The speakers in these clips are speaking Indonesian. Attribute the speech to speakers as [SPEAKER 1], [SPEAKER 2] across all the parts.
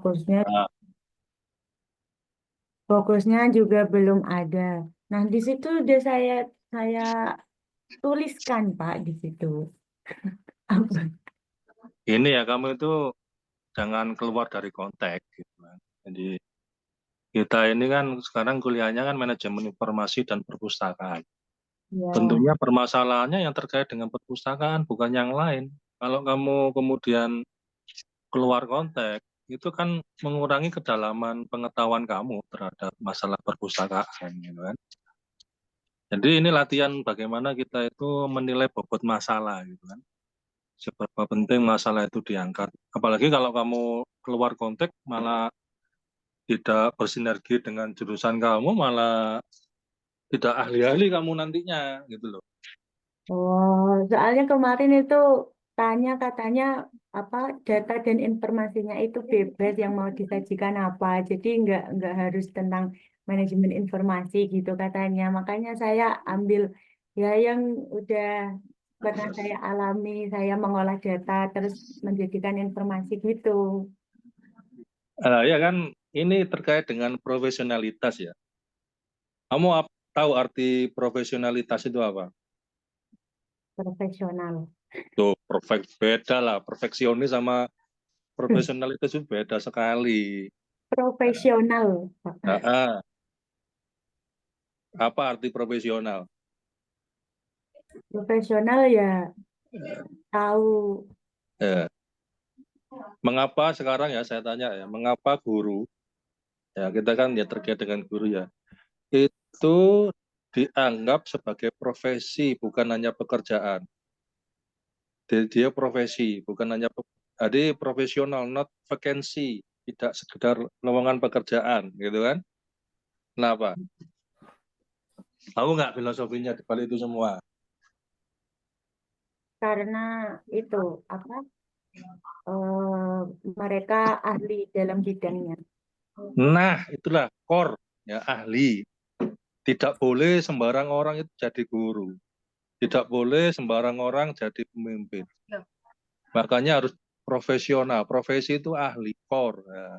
[SPEAKER 1] fokusnya
[SPEAKER 2] Nah,
[SPEAKER 1] fokusnya juga belum ada. Nah, di situ udah saya tuliskan Pak di situ. Apa?
[SPEAKER 2] ini ya kamu itu jangan keluar dari konteks gitu kan. Jadi kita ini kan sekarang kuliahnya kan manajemen informasi dan perpustakaan.
[SPEAKER 1] Ya.
[SPEAKER 2] Tentunya permasalahannya yang terkait dengan perpustakaan bukan yang lain. Kalau kamu kemudian keluar konteks, itu kan mengurangi kedalaman pengetahuan kamu terhadap masalah perpustakaan, gitu kan. Jadi ini latihan bagaimana kita itu menilai bobot masalah, gitu kan. Seberapa penting masalah itu diangkat. Apalagi kalau kamu keluar konteks malah tidak bersinergi dengan jurusan kamu, malah tidak ahli-ahli kamu nantinya, gitu loh.
[SPEAKER 1] Oh, soalnya kemarin itu tanya katanya apa data dan informasinya itu bebas yang mau disajikan apa. Jadi nggak harus tentang manajemen informasi gitu katanya. Makanya saya ambil ya yang udah pernah saya alami, saya mengolah data terus menjadikan informasi gitu.
[SPEAKER 2] Ya kan, ini terkait dengan profesionalitas ya. Kamu tahu arti profesionalitas itu apa?
[SPEAKER 1] Profesional.
[SPEAKER 2] Tuh, perfect beda lah. Perfeksionis sama profesionalitas itu beda sekali.
[SPEAKER 1] Profesional,
[SPEAKER 2] Nah,
[SPEAKER 1] Pak.
[SPEAKER 2] apa arti profesional?
[SPEAKER 1] Profesional ya tahu.
[SPEAKER 2] Ya. Mengapa sekarang ya saya tanya ya, mengapa guru, ya kita kan ya terkait dengan guru ya, itu dianggap sebagai profesi bukan hanya pekerjaan. Dia profesi bukan hanya jadi profesional, not vacancy, tidak sekedar lowongan pekerjaan, gitu kan? Kenapa? Tahu nggak filosofinya di balik itu semua?
[SPEAKER 1] Karena itu apa mereka ahli dalam bidangnya.
[SPEAKER 2] Nah, itulah core ya ahli. Tidak boleh sembarang orang itu jadi guru. Tidak boleh sembarang orang jadi pemimpin. Makanya harus profesional. Profesi itu ahli core. Ya.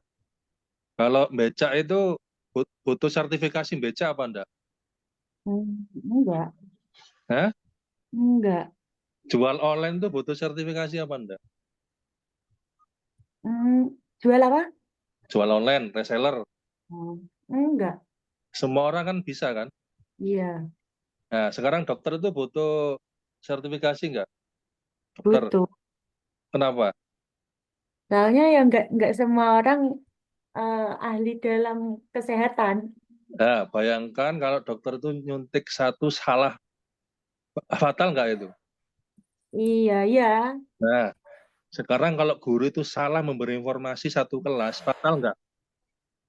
[SPEAKER 2] Kalau becak itu butuh sertifikasi becak apa enggak?
[SPEAKER 1] Enggak,
[SPEAKER 2] Hah?
[SPEAKER 1] enggak.
[SPEAKER 2] Jual online tuh butuh sertifikasi apa enggak?
[SPEAKER 1] Jual apa?
[SPEAKER 2] Jual online, reseller.
[SPEAKER 1] Enggak.
[SPEAKER 2] Semua orang kan bisa kan?
[SPEAKER 1] Iya,
[SPEAKER 2] Nah, sekarang dokter itu butuh sertifikasi enggak? Dokter.
[SPEAKER 1] butuh.
[SPEAKER 2] Kenapa?
[SPEAKER 1] Soalnya ya enggak semua orang ahli dalam kesehatan.
[SPEAKER 2] Nah, bayangkan kalau dokter itu nyuntik satu salah, fatal nggak itu?
[SPEAKER 1] Iya, iya,
[SPEAKER 2] Nah, sekarang kalau guru itu salah memberi informasi satu kelas, fatal nggak?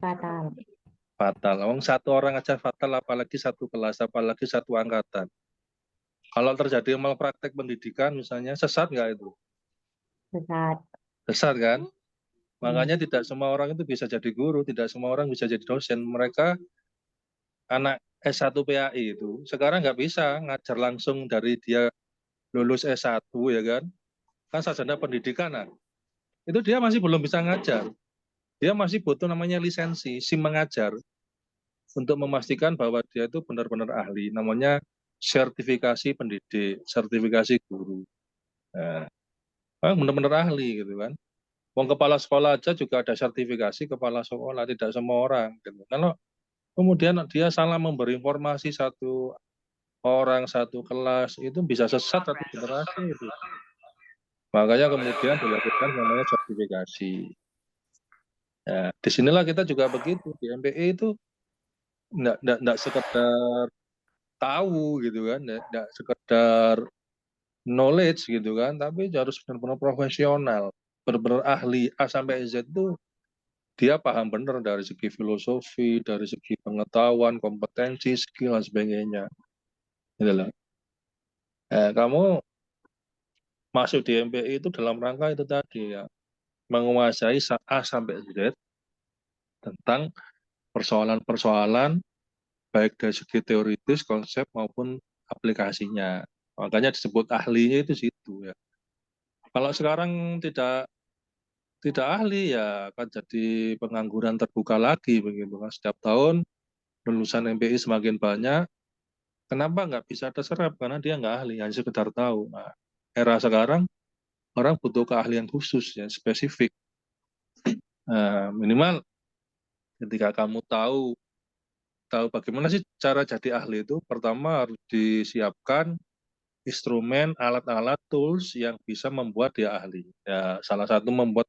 [SPEAKER 1] fatal.
[SPEAKER 2] Fatal. Wong satu orang aja fatal, apalagi satu kelas, apalagi satu angkatan. Kalau terjadi malpraktek pendidikan, misalnya sesat nggak itu?
[SPEAKER 1] Sesat.
[SPEAKER 2] Sesat kan?
[SPEAKER 1] Iya.
[SPEAKER 2] Makanya tidak semua orang itu bisa jadi guru, tidak semua orang bisa jadi dosen. Mereka anak S1 PAI itu sekarang nggak bisa ngajar langsung dari dia lulus S1 ya kan? Kan sarjana pendidikan, nah. Itu dia masih belum bisa ngajar. Dia masih butuh namanya lisensi, SIM mengajar untuk memastikan bahwa dia itu benar-benar ahli. Namanya sertifikasi pendidik, sertifikasi guru. Nah, benar-benar ahli gitu kan. Wong kepala sekolah aja juga ada sertifikasi kepala sekolah, tidak semua orang. Gitu. Kalau kemudian dia salah memberi informasi satu orang, satu kelas, itu bisa sesat satu generasi itu. Makanya kemudian dilakukan namanya sertifikasi. Ya, disinilah kita juga begitu. Di MPI itu enggak sekedar tahu gitu kan, enggak sekedar knowledge gitu kan, tapi harus benar-benar profesional, benar-benar ahli A sampai Z itu dia paham benar dari segi filosofi, dari segi pengetahuan, kompetensi, skill dan sebagainya. Gitu loh. Kamu masuk di MPI itu dalam rangka itu tadi ya, menguasai A sampai Z tentang persoalan-persoalan baik dari segi teoritis, konsep maupun aplikasinya. Makanya disebut ahlinya itu situ ya. Kalau sekarang tidak tidak ahli ya akan jadi pengangguran terbuka lagi begitu kan. Setiap tahun lulusan MPI semakin banyak. Kenapa nggak bisa terserap? Karena dia nggak ahli, hanya sekedar tahu. Nah, era sekarang orang butuh keahlian khusus ya, spesifik. Minimal ketika kamu tahu tahu bagaimana sih cara jadi ahli itu, pertama harus disiapkan instrumen, alat-alat, tools yang bisa membuat dia ahli. Ya, salah satu membuat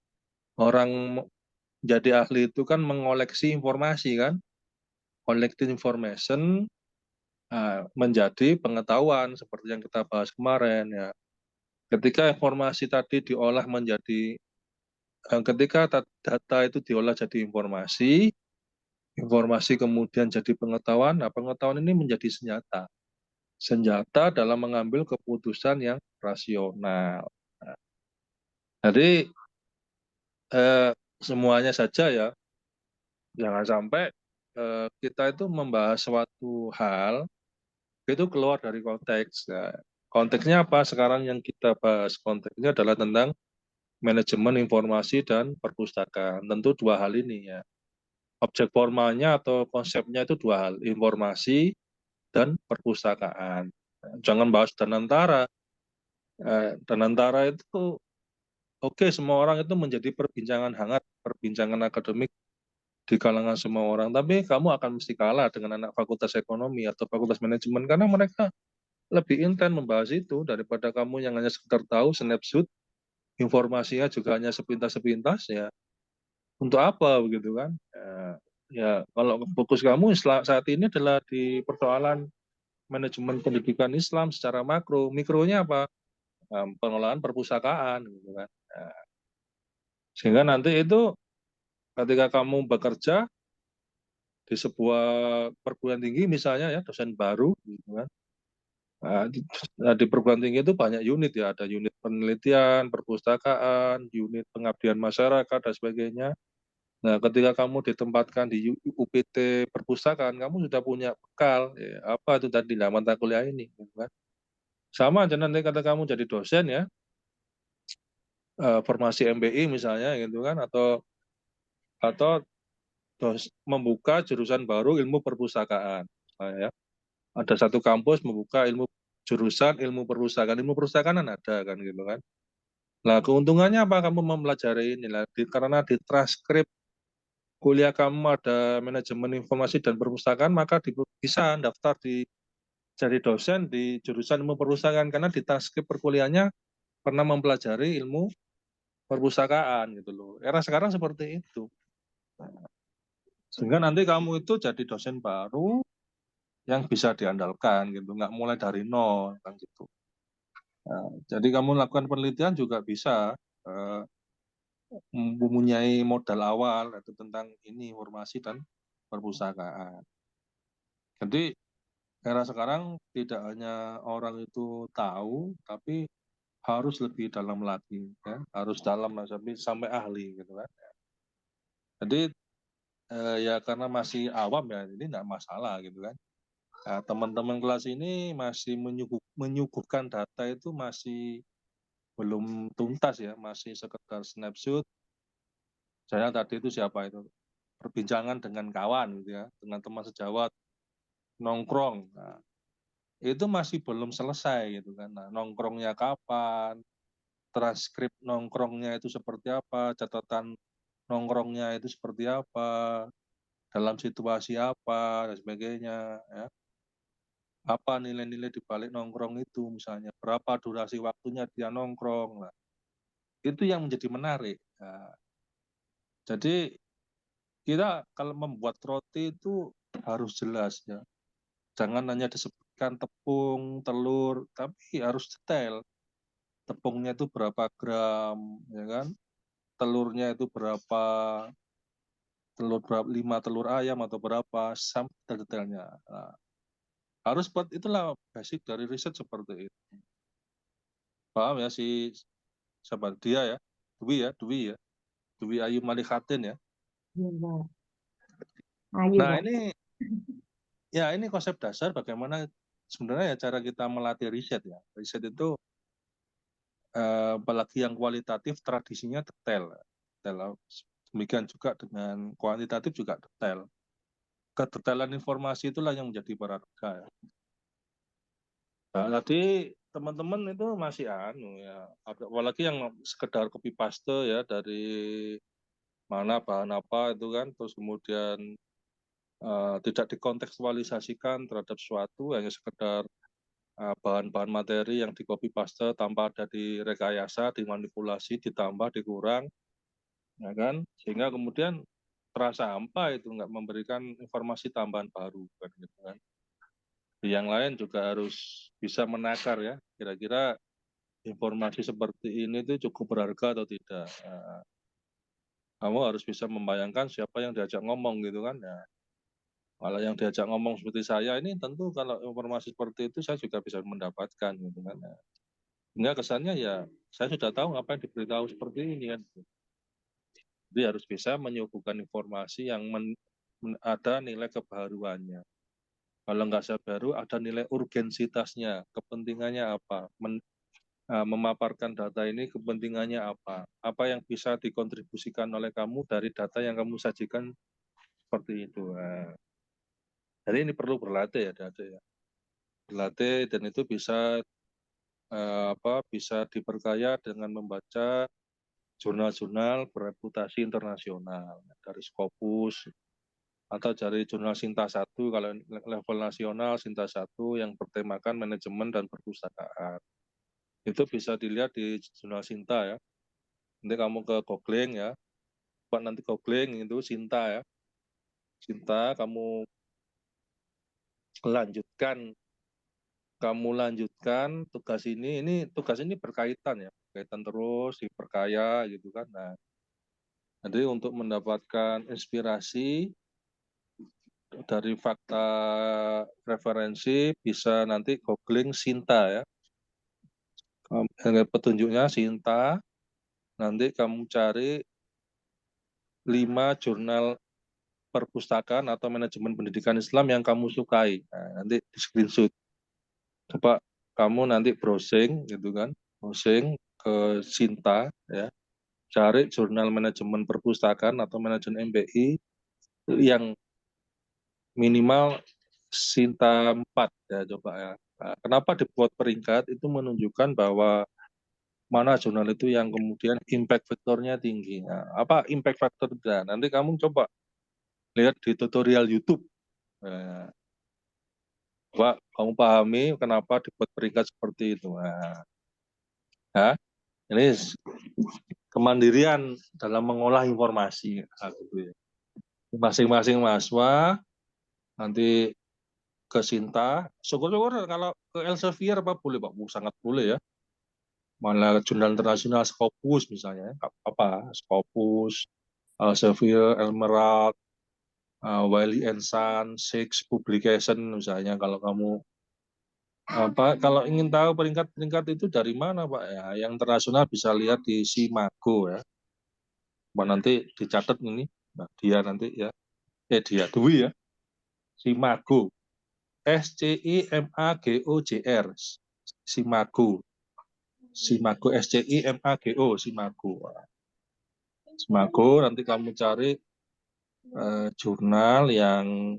[SPEAKER 2] orang jadi ahli itu kan mengoleksi informasi kan, collecting information menjadi pengetahuan seperti yang kita bahas kemarin ya. Ketika informasi tadi diolah menjadi ketika data itu diolah jadi informasi, informasi kemudian jadi pengetahuan, nah pengetahuan ini menjadi senjata. Senjata dalam mengambil keputusan yang rasional. Nah, jadi semuanya saja ya, jangan sampai kita itu membahas suatu hal itu keluar dari konteks. Nah, konteksnya apa? Sekarang yang kita bahas konteksnya adalah tentang manajemen informasi dan perpustakaan. Tentu dua hal ini ya. Objek formalnya atau konsepnya itu dua hal, informasi dan perpustakaan. Jangan bahas danantara. Danantara itu oke, semua orang itu menjadi perbincangan hangat, perbincangan akademik di kalangan semua orang. Tapi kamu akan mesti kalah dengan anak fakultas ekonomi atau fakultas manajemen karena mereka lebih intens membahas itu daripada kamu yang hanya sekedar tahu snapshot, informasinya juga hanya sepintas-sepintas ya. Untuk apa begitu kan? Ya kalau fokus kamu saat ini adalah di persoalan manajemen pendidikan Islam secara makro, mikronya apa? Pengelolaan perpustakaan gitu kan. Sehingga nanti itu ketika kamu bekerja di sebuah perguruan tinggi misalnya ya dosen baru gitu kan. Di perguruan tinggi itu banyak unit ya, ada unit penelitian, perpustakaan, unit pengabdian masyarakat dan sebagainya. Nah, ketika kamu ditempatkan di UPT perpustakaan, kamu sudah punya bekal, ya, apa itu tadi lah mata kuliah ini, gitu kan. Sama aja nanti kata kamu jadi dosen ya, formasi MBI misalnya gitu kan, atau membuka jurusan baru ilmu perpustakaan. Nah, ya. Ada satu kampus membuka jurusan ilmu perpustakaan ada kan gitu kan. Nah, keuntungannya apa kamu mempelajari ini lah, karena di transkrip kuliah kamu ada manajemen informasi dan perpustakaan, maka bisa daftar jadi dosen di jurusan ilmu perpustakaan karena di transkrip perkuliahannya pernah mempelajari ilmu perpustakaan gitu loh. Era sekarang seperti itu. Sehingga nanti kamu itu jadi dosen baru yang bisa diandalkan gitu, nggak mulai dari nol kan gitu. Nah, jadi kamu lakukan penelitian juga bisa mempunyai modal awal itu tentang ini informasi dan perpustakaan. Jadi era sekarang tidak hanya orang itu tahu, tapi harus lebih dalam lagi, ya. Harus dalam sampai ahli gitu kan. Jadi ya karena masih awam ya, ini nggak masalah gitu kan. Nah, teman-teman kelas ini masih menyuguhkan data itu masih belum tuntas ya, masih sekedar snapshot. Saya tadi itu siapa itu? Perbincangan dengan kawan gitu ya, dengan teman sejawat, nongkrong. Nah, itu masih belum selesai gitu kan. Nah, nongkrongnya kapan, transkrip nongkrongnya itu seperti apa, catatan nongkrongnya itu seperti apa, dalam situasi apa, dan sebagainya. Ya. Apa nilai-nilai di balik nongkrong itu misalnya, berapa durasi waktunya dia nongkrong. Nah, itu yang menjadi menarik. Nah, jadi kita kalau membuat roti itu harus jelas ya. Jangan hanya disebutkan tepung, telur, tapi harus detail. Tepungnya itu berapa gram, ya kan? Telurnya itu berapa, telur berapa, 5 telur ayam atau berapa, sampai detailnya. Nah, harus buat itulah basic dari riset seperti itu. Paham ya si siapa dia ya? Dwi ya. Dwi Ayu Malikatin ya.
[SPEAKER 1] Iya, Pak. Ayo,
[SPEAKER 2] Nah,
[SPEAKER 1] Pak.
[SPEAKER 2] ini konsep dasar bagaimana sebenarnya ya cara kita melatih riset ya. Riset itu apalagi yang kualitatif tradisinya detail. detail. Demikian juga dengan kuantitatif juga detail. Kedetailan informasi itulah yang menjadi berharga. Nah, tadi teman-teman itu masih ya, apalagi yang sekedar copy paste ya dari mana bahan apa itu kan, terus kemudian tidak dikontekstualisasikan terhadap sesuatu, hanya sekedar bahan-bahan materi yang di copy paste tanpa ada direkayasa, dimanipulasi, ditambah, dikurang, ya kan, sehingga kemudian terasa hampa itu, nggak memberikan informasi tambahan baru kan, gitu kan. Yang lain juga harus bisa menakar ya, kira-kira informasi seperti ini itu cukup berharga atau tidak. Kamu harus bisa membayangkan siapa yang diajak ngomong gitu kan ya. Kalau yang diajak ngomong seperti saya ini, tentu kalau informasi seperti itu saya juga bisa mendapatkan gitu kan. Ya. Sehingga kesannya ya saya sudah tahu apa yang diberitahu seperti ini kan. Jadi harus bisa menyuguhkan informasi yang ada nilai kebaruannya. Kalau nggak saya baru, ada nilai urgensitasnya, kepentingannya apa, memaparkan data ini kepentingannya apa yang bisa dikontribusikan oleh kamu dari data yang kamu sajikan seperti itu. Nah, jadi ini perlu berlatih ya, data ya. Berlatih dan itu bisa bisa diperkaya dengan membaca jurnal-jurnal bereputasi internasional dari Scopus atau dari jurnal Sinta 1 kalau level nasional Sinta 1 yang bertemakan manajemen dan perpustakaan. Itu bisa dilihat di jurnal Sinta ya. Nanti kamu ke googling ya. Pak nanti googling itu Sinta ya. Sinta kamu lanjutkan tugas ini tugas ini berkaitan ya, berkaitan terus diperkaya gitu kan. Nah, jadi untuk mendapatkan inspirasi dari fakta referensi bisa nanti googling Sinta ya. Petunjuknya Sinta, nanti kamu cari 5 jurnal perpustakaan atau manajemen pendidikan Islam yang kamu sukai. Nah, nanti di screenshot. Coba kamu nanti browsing gitu kan, browsing ke Sinta ya. Cari jurnal manajemen perpustakaan atau manajemen MPI yang minimal Sinta 4 ya, coba ya. Nah, kenapa dibuat peringkat? Itu menunjukkan bahwa mana jurnal itu yang kemudian impact faktornya tinggi. Nah, apa impact faktor? Nah, nanti kamu coba lihat di tutorial YouTube. Nah, coba kamu pahami kenapa dibuat peringkat seperti itu. Nah, ini kemandirian dalam mengolah informasi. Masing-masing mahasiswa nanti ke Sinta, syukur-syukur kalau ke Elsevier apa boleh Pak? Sangat boleh ya. Malah jurnal internasional Scopus misalnya, apa Scopus, Elsevier, Elmerald, Wiley and Son, Six Publication misalnya. Kalau kamu kalau ingin tahu peringkat-peringkat itu dari mana Pak ya, yang internasional bisa lihat di Simago ya. Nanti dicatat ini, nah, dia nanti ya, dia Dwi ya, Simago, SCIMAGOJR, Simago, Simago SCIMAGO, Simago. Simago nanti kamu cari jurnal yang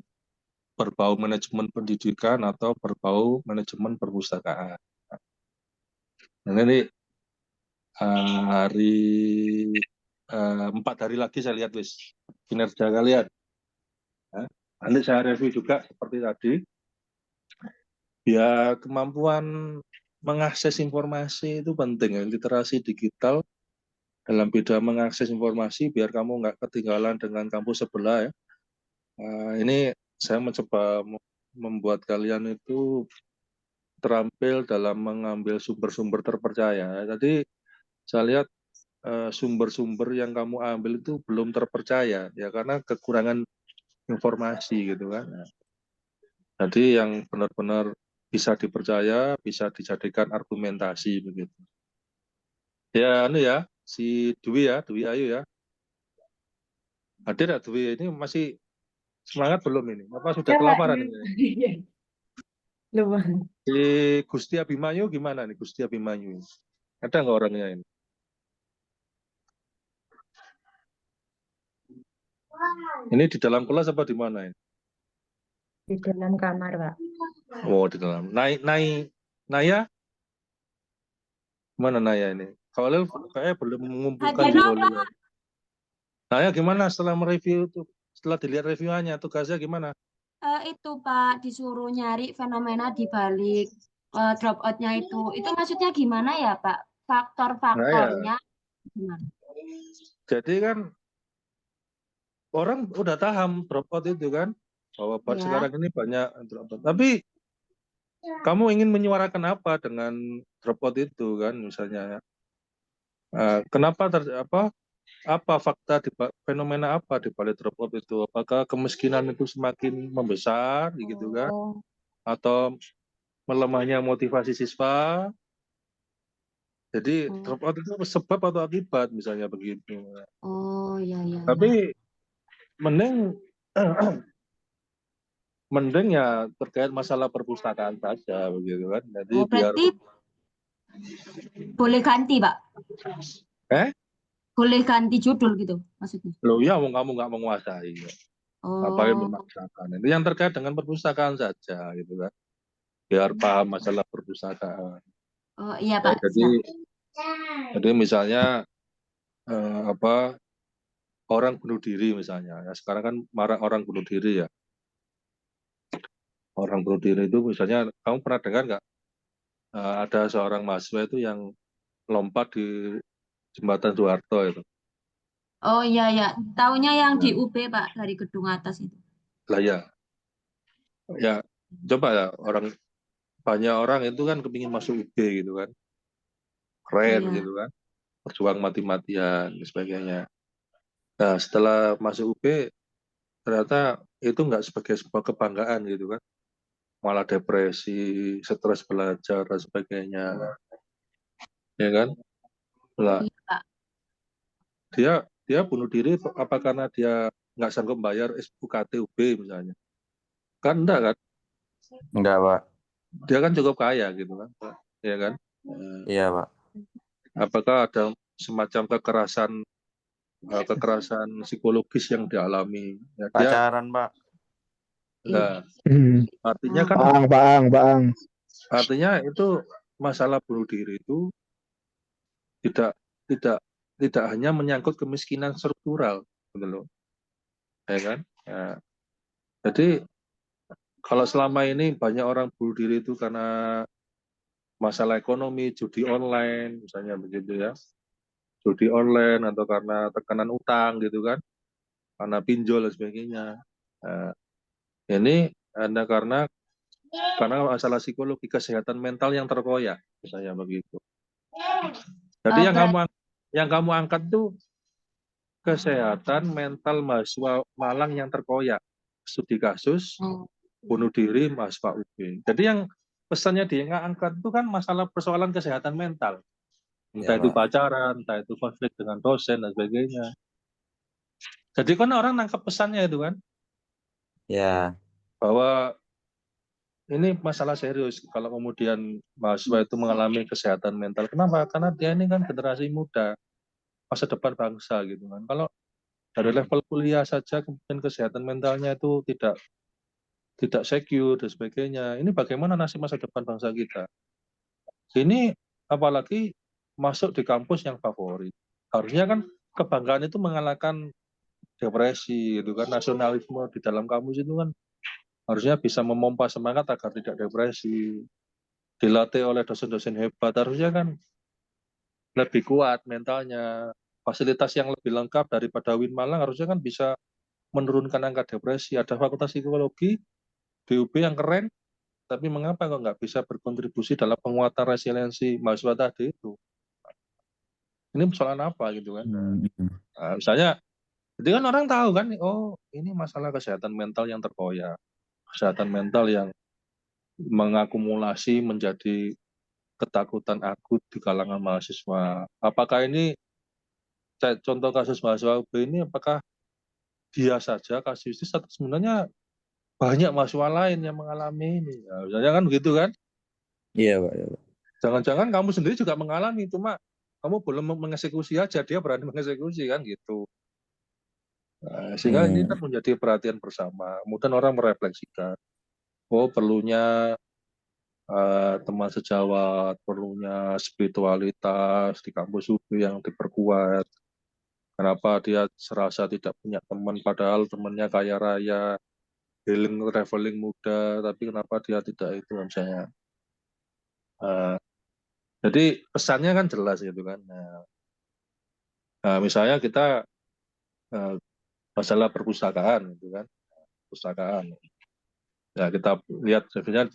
[SPEAKER 2] berbau manajemen pendidikan atau berbau manajemen perpustakaan. Nah, ini hari 4 hari lagi saya lihat wis kinerja kalian. Ya. Nanti saya review juga seperti tadi. Ya kemampuan mengakses informasi itu penting ya, literasi digital dalam bidang mengakses informasi biar kamu nggak ketinggalan dengan kampus sebelah ya. Ini saya mencoba membuat kalian itu terampil dalam mengambil sumber-sumber terpercaya. Jadi saya lihat sumber-sumber yang kamu ambil itu belum terpercaya ya karena kekurangan informasi gitu kan. Jadi yang benar-benar bisa dipercaya, bisa dijadikan argumentasi begitu. Ya, ya, si Dwi Ayu ya. Hadir ya Dwi ini masih semangat belum ini? Apa sudah
[SPEAKER 1] Ya, Pak.
[SPEAKER 2] kelaparan ini?
[SPEAKER 1] Lupa.
[SPEAKER 2] Si Gusti Abimanyu gimana nih Gusti Abimanyu? Ada nggak orangnya ini? Ini di dalam kelas apa di mana ini?
[SPEAKER 1] Di dalam kamar, Pak.
[SPEAKER 2] Oh, di dalam. Naya, mana Naya ini? Khalil kayaknya belum mengumpulkan
[SPEAKER 3] Hadir
[SPEAKER 2] di
[SPEAKER 3] Pak.
[SPEAKER 2] Hollywood. Naya gimana setelah mereview itu? Setelah dilihat reviewnya, tugasnya gimana?
[SPEAKER 3] Itu Pak disuruh nyari fenomena di balik dropout-nya itu. Itu maksudnya gimana ya Pak?
[SPEAKER 2] Nah ya,
[SPEAKER 3] Faktor-faktornya gimana?
[SPEAKER 2] jadi kan orang udah paham dropout itu kan, bahwa
[SPEAKER 3] Ya.
[SPEAKER 2] sekarang ini banyak dropout. Tapi kamu ingin menyuarakan apa dengan dropout itu kan, misalnya? Kenapa apa fakta fenomena apa di balik dropout itu? Apakah kemiskinan itu semakin membesar, gitu kan?
[SPEAKER 3] Oh,
[SPEAKER 2] Atau melemahnya motivasi siswa? Jadi
[SPEAKER 3] oh,
[SPEAKER 2] dropout itu sebab atau akibat, misalnya begitu.
[SPEAKER 3] oh, ya, ya, ya.
[SPEAKER 2] Tapi mending mending ya terkait masalah perpustakaan saja, begitu kan? Jadi
[SPEAKER 3] Oh,
[SPEAKER 2] biar
[SPEAKER 3] berarti boleh ganti Pak?
[SPEAKER 2] eh
[SPEAKER 3] Boleh ganti judul gitu maksudnya?
[SPEAKER 2] lo ya kamu nggak menguasai, apa yang
[SPEAKER 3] Oh,
[SPEAKER 2] memaksakan? Itu yang terkait dengan perpustakaan saja, gitu kan? Biar paham masalah perpustakaan.
[SPEAKER 3] oh iya
[SPEAKER 2] Ya,
[SPEAKER 3] Pak, siap.
[SPEAKER 2] jadi misalnya apa orang bunuh diri misalnya. Ya, sekarang kan marah orang bunuh diri ya. Orang bunuh diri itu misalnya kamu pernah dengar nggak ada seorang mahasiswa itu yang lompat di jembatan Soeharto itu.
[SPEAKER 3] Oh iya ya, taunya yang di
[SPEAKER 2] Nah,
[SPEAKER 3] UB Pak dari gedung atas itu.
[SPEAKER 2] lah ya coba ya banyak orang itu kan kepingin masuk UB gitu kan, keren
[SPEAKER 3] Iya.
[SPEAKER 2] gitu kan, berjuang mati-matian dan sebagainya. Nah setelah masuk UB ternyata itu nggak sebagai sebuah kebanggaan gitu kan, malah depresi, stres belajar dan sebagainya, ya kan? Lah
[SPEAKER 3] Iya Pak.
[SPEAKER 2] dia dia bunuh diri apa karena dia nggak sanggup bayar UKT UB misalnya? Kan enggak kan?
[SPEAKER 4] Enggak, Pak.
[SPEAKER 2] Dia kan cukup kaya gitu kan, ya kan?
[SPEAKER 4] Iya, Pak.
[SPEAKER 2] Apakah ada semacam kekerasan psikologis yang dialami? Ya, dia
[SPEAKER 4] Pacaran, Pak.
[SPEAKER 2] enggak. Artinya
[SPEAKER 3] Oh,
[SPEAKER 2] kan, artinya itu masalah bunuh diri itu tidak tidak tidak hanya menyangkut kemiskinan struktural, gitu loh, ya kan? Ya, jadi kalau selama ini banyak orang bunuh diri itu karena masalah ekonomi, judi online, misalnya begitu ya, judi online atau karena tekanan utang gitu kan, karena pinjol dan sebagainya. Nah, ini ada karena masalah psikologi kesehatan mental yang terkoyak, misalnya begitu. Jadi
[SPEAKER 3] berarti
[SPEAKER 2] yang kamu angkat tuh kesehatan mental mahasiswa Malang yang terkoyak, studi kasus bunuh diri mahasiswa UB. Jadi yang pesannya dia nggak angkat itu kan masalah persoalan kesehatan mental,
[SPEAKER 4] Iya,
[SPEAKER 2] entah itu
[SPEAKER 4] Pak.
[SPEAKER 2] pacaran, entah itu konflik dengan dosen dan sebagainya. Jadi kan orang nangkap pesannya itu kan,
[SPEAKER 4] Ya,
[SPEAKER 2] bahwa ini masalah serius kalau kemudian mahasiswa itu mengalami kesehatan mental. Kenapa? Karena dia ini kan generasi muda, masa depan bangsa gitu kan. Kalau dari level kuliah saja kemudian kesehatan mentalnya itu tidak secure dan sebagainya. Ini bagaimana nasib masa depan bangsa kita? Ini apalagi masuk di kampus yang favorit. Harusnya kan kebanggaan itu mengalahkan depresi gitu kan. Nasionalisme di dalam kampus itu kan harusnya bisa memompa semangat agar tidak depresi. Dilatih oleh dosen-dosen hebat, harusnya kan lebih kuat mentalnya. Fasilitas yang lebih lengkap daripada Win Malang harusnya kan bisa menurunkan angka depresi. Ada fakultas psikologi di UB yang keren, tapi mengapa kok nggak bisa berkontribusi dalam penguatan resiliensi mahasiswa tadi itu? Ini persoalan apa gitu kan? Nah, misalnya, jadi kan orang tahu kan, oh ini masalah kesehatan mental yang terkoyak, kesehatan mental yang mengakumulasi menjadi ketakutan akut di kalangan mahasiswa. Apakah ini contoh kasus mahasiswa UB ini apakah dia saja kasusnya atau sebenarnya banyak mahasiswa lain yang mengalami ini? Nah, misalnya kan begitu kan?
[SPEAKER 4] iya, Pak. Iya, Pak.
[SPEAKER 2] Jangan-jangan kamu sendiri juga mengalami, cuma kamu belum mengeksekusi aja, dia berani mengeksekusi kan gitu. Sehingga ini
[SPEAKER 4] Hmm.
[SPEAKER 2] kan menjadi perhatian bersama. Kemudian orang merefleksikan, oh perlunya teman sejawat, perlunya spiritualitas di kampus UB yang diperkuat. Kenapa dia serasa tidak punya teman, padahal temannya kaya raya, healing, traveling muda, tapi kenapa dia tidak itu misalnya. Jadi pesannya kan jelas gitu kan. Nah, misalnya kita masalah perpustakaan gitu kan, perpustakaan. Ya kita lihat sebenarnya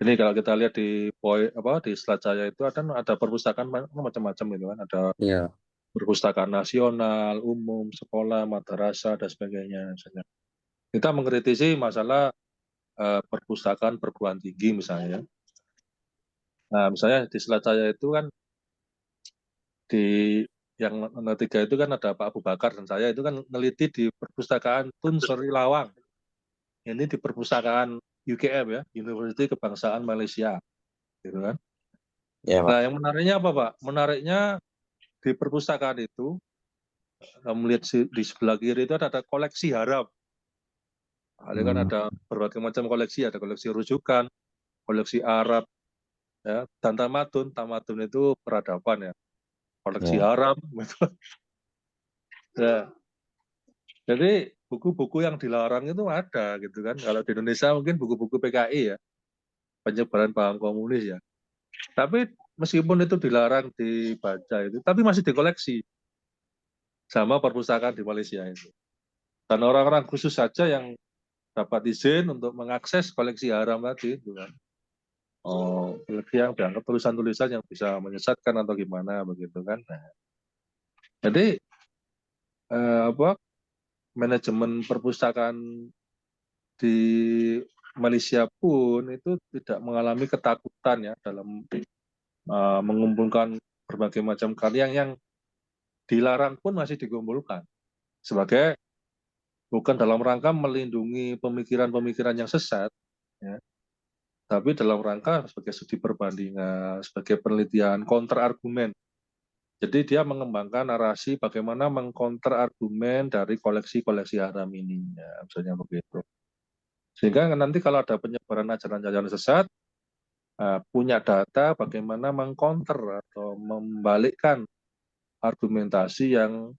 [SPEAKER 2] ini kalau kita lihat di poin di slide saya itu ada perpustakaan macam-macam gitu kan, ada
[SPEAKER 4] Iya.
[SPEAKER 2] perpustakaan nasional, umum, sekolah, madrasah dan sebagainya. Misalnya. Kita mengkritisi masalah perpustakaan perguruan tinggi misalnya. Nah, misalnya di slide saya itu kan di yang nomor 3 itu kan ada Pak Abu Bakar dan saya itu kan meneliti di perpustakaan Tun Sri Lawang. Ini di perpustakaan UKM ya, University Kebangsaan Malaysia, gitu kan.
[SPEAKER 4] Iya, Pak.
[SPEAKER 2] Nah, yang menariknya apa, Pak? Menariknya di perpustakaan itu, kamu lihat di sebelah kiri itu ada koleksi haram. Ada kan ada berbagai macam koleksi, ada koleksi rujukan, koleksi Arab, ya, dan tamadun. Tamadun itu peradaban ya, koleksi
[SPEAKER 4] Iya.
[SPEAKER 2] haram. Gitu. Ya, jadi buku-buku yang dilarang itu ada gitu kan. Kalau di Indonesia mungkin buku-buku PKI ya, penyebaran paham komunis ya. Tapi meskipun itu dilarang dibaca itu, tapi masih dikoleksi sama perpustakaan di Malaysia itu. Dan orang-orang khusus saja yang dapat izin untuk mengakses koleksi haram tadi itu kan. Oh, koleksi yang dianggap tulisan-tulisan yang bisa menyesatkan atau gimana begitu kan. Nah, jadi manajemen perpustakaan di Malaysia pun itu tidak mengalami ketakutan ya dalam mengumpulkan berbagai macam karya yang dilarang pun masih dikumpulkan sebagai bukan dalam rangka melindungi pemikiran-pemikiran yang sesat, ya, tapi dalam rangka sebagai studi perbandingan, sebagai penelitian, counter argumen. Jadi dia mengembangkan narasi bagaimana mengcounter argumen dari koleksi-koleksi haram ini, ya, misalnya begitu. Sehingga nanti kalau ada penyebaran ajaran-ajaran sesat, punya data bagaimana mengcounter atau membalikkan argumentasi yang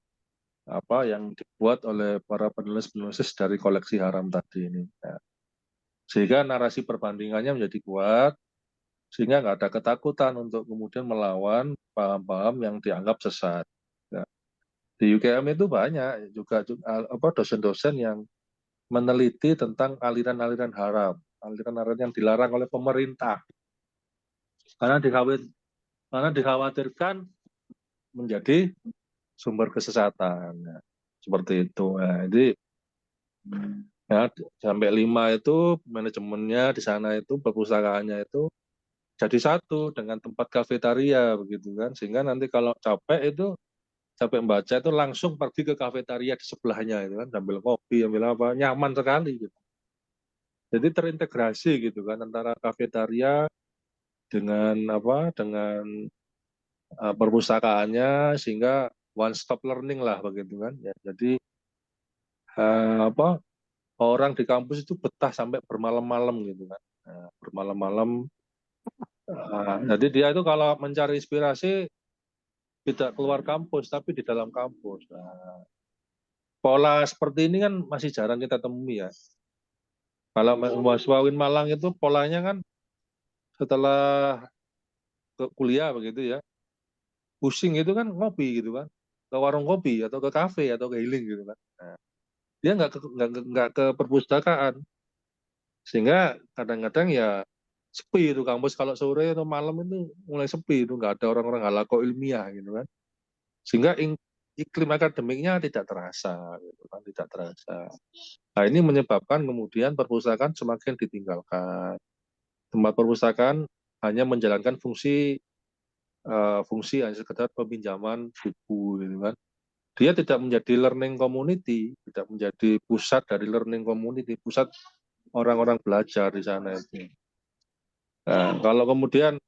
[SPEAKER 2] dibuat oleh para penulis-penulis dari koleksi haram tadi ini. Ya. Sehingga narasi perbandingannya menjadi kuat, sehingga nggak ada ketakutan untuk kemudian melawan paham-paham yang dianggap sesat. Ya. Di UKM itu banyak juga dosen-dosen yang meneliti tentang aliran-aliran haram, aliran-aliran yang dilarang oleh pemerintah, karena dikhawatirkan menjadi sumber kesesatan. Ya. Seperti itu. Nah, jadi ya, sampai 5 itu manajemennya di sana itu perpustakaannya itu jadi satu dengan tempat kafetaria begitu kan, sehingga nanti kalau capek membaca itu langsung pergi ke kafetaria di sebelahnya itu kan, sambil kopi, ambil apa, nyaman sekali gitu. Jadi terintegrasi gitu kan antara kafetaria dengan perpustakaannya, sehingga one stop learning lah begitu kan ya. Jadi orang di kampus itu betah sampai bermalam-malam gitu kan. Bermalam-malam. Jadi dia itu kalau mencari inspirasi tidak keluar kampus, tapi di dalam kampus. Pola seperti ini kan masih jarang kita temui ya. Kalau mahasiswa UIN Malang itu polanya kan setelah kuliah begitu ya, pusing itu kan ngopi gitu kan, ke warung kopi atau ke kafe atau ke healing gitu kan. Dia nggak ke perpustakaan, sehingga kadang-kadang ya sepi itu kampus kalau sore atau malam itu mulai sepi itu, nggak ada orang-orang halako ilmiah gitu kan, sehingga iklim akademiknya tidak terasa gitu kan, tidak terasa. Nah, ini menyebabkan kemudian perpustakaan semakin ditinggalkan. Tempat perpustakaan hanya menjalankan fungsi hanya sekedar peminjaman buku gitu kan. Dia tidak menjadi learning community, tidak menjadi pusat dari learning community, pusat orang-orang belajar di sana itu. Nah, kalau kemudian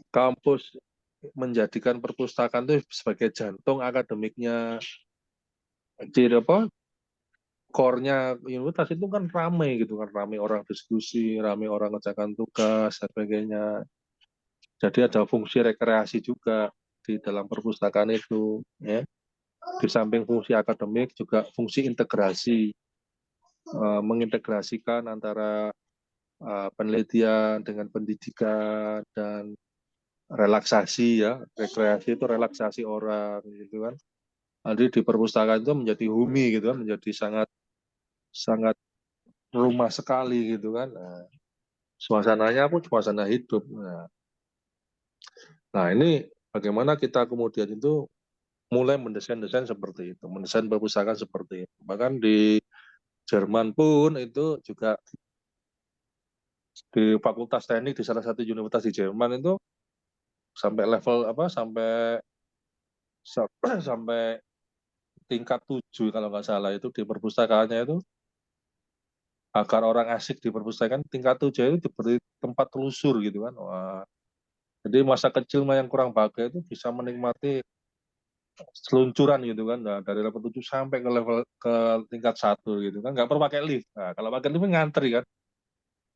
[SPEAKER 2] kampus menjadikan perpustakaan itu sebagai jantung akademiknya di apa core-nya universitas itu kan ramai gitu kan, ramai orang diskusi, ramai orang ngerjakan tugas dan sebagainya. Jadi ada fungsi rekreasi juga di dalam perpustakaan itu, ya. Di samping fungsi akademik juga fungsi integrasi, mengintegrasikan antara penelitian dengan pendidikan dan relaksasi ya, rekreasi itu relaksasi orang gitu kan. Jadi di perpustakaan itu menjadi humi gitu kan, menjadi sangat sangat rumah sekali gitu kan. Nah, suasananya pun suasana hidup. Nah, ini bagaimana kita kemudian itu mulai mendesain-desain seperti itu, mendesain perpustakaan seperti itu. Bahkan di Jerman pun itu juga di Fakultas Teknik di salah satu universitas di Jerman itu sampai level apa sampai tingkat 7 kalau nggak salah itu di perpustakaannya itu agar orang asik di perpustakaan tingkat 7 itu diberi tempat telusur gitu kan. Wah, jadi masa kecil yang kurang bahagia itu bisa menikmati seluncuran gitu kan. Nah, dari level 7 sampai ke level ke tingkat 1 gitu kan. Nggak perlu pakai lift. Nah, kalau pakai lift ngantri kan.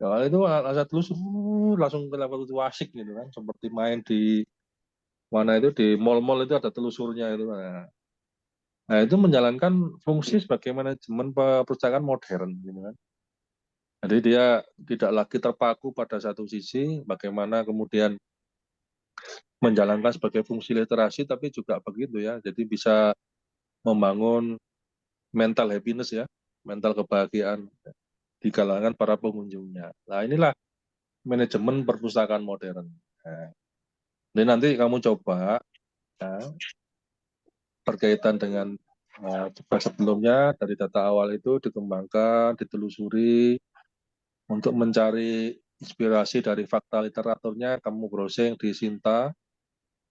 [SPEAKER 2] Ya, itu asal telusur langsung ke level 7 asik gitu kan. Seperti main di mana itu di mall-mall itu ada telusurnya itu. Nah, itu menjalankan fungsi sebagai manajemen perpustakaan modern gitu kan. Jadi dia tidak lagi terpaku pada satu sisi, bagaimana kemudian menjalankan sebagai fungsi literasi, tapi juga begitu ya. Jadi bisa membangun mental happiness ya, mental kebahagiaan di kalangan para pengunjungnya. Nah, inilah manajemen perpustakaan modern. Nah, ini nanti kamu coba ya, berkaitan dengan tugas sebelumnya dari data awal itu dikembangkan, ditelusuri untuk mencari inspirasi dari fakta literaturnya. Kamu browsing di Sinta,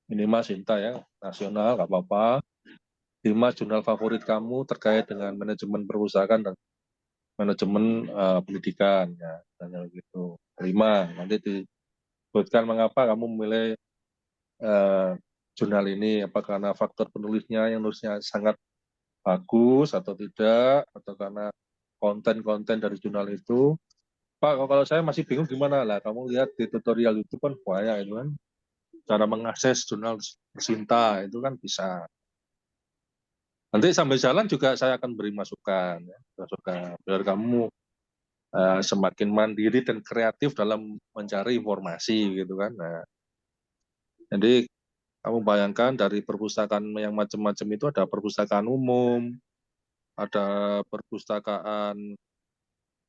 [SPEAKER 2] minimal Sinta ya, nasional nggak apa-apa. 5 jurnal favorit kamu terkait dengan manajemen perpustakaan dan manajemen pendidikan ya, misalnya gitu. 5, nanti disebutkan mengapa kamu memilih jurnal ini, apa karena faktor penulisnya yang nulisnya sangat bagus atau tidak, atau karena konten-konten dari jurnal itu. Pak, kalau saya masih bingung gimana lah, kamu lihat di tutorial YouTube kan banyak itu kan, cara mengakses jurnal Sinta itu kan bisa. Nanti sambil jalan juga saya akan beri masukan, ya, masukan biar kamu semakin mandiri dan kreatif dalam mencari informasi gitu kan. Nah, jadi kamu bayangkan dari perpustakaan yang macam-macam itu ada perpustakaan umum, ada perpustakaan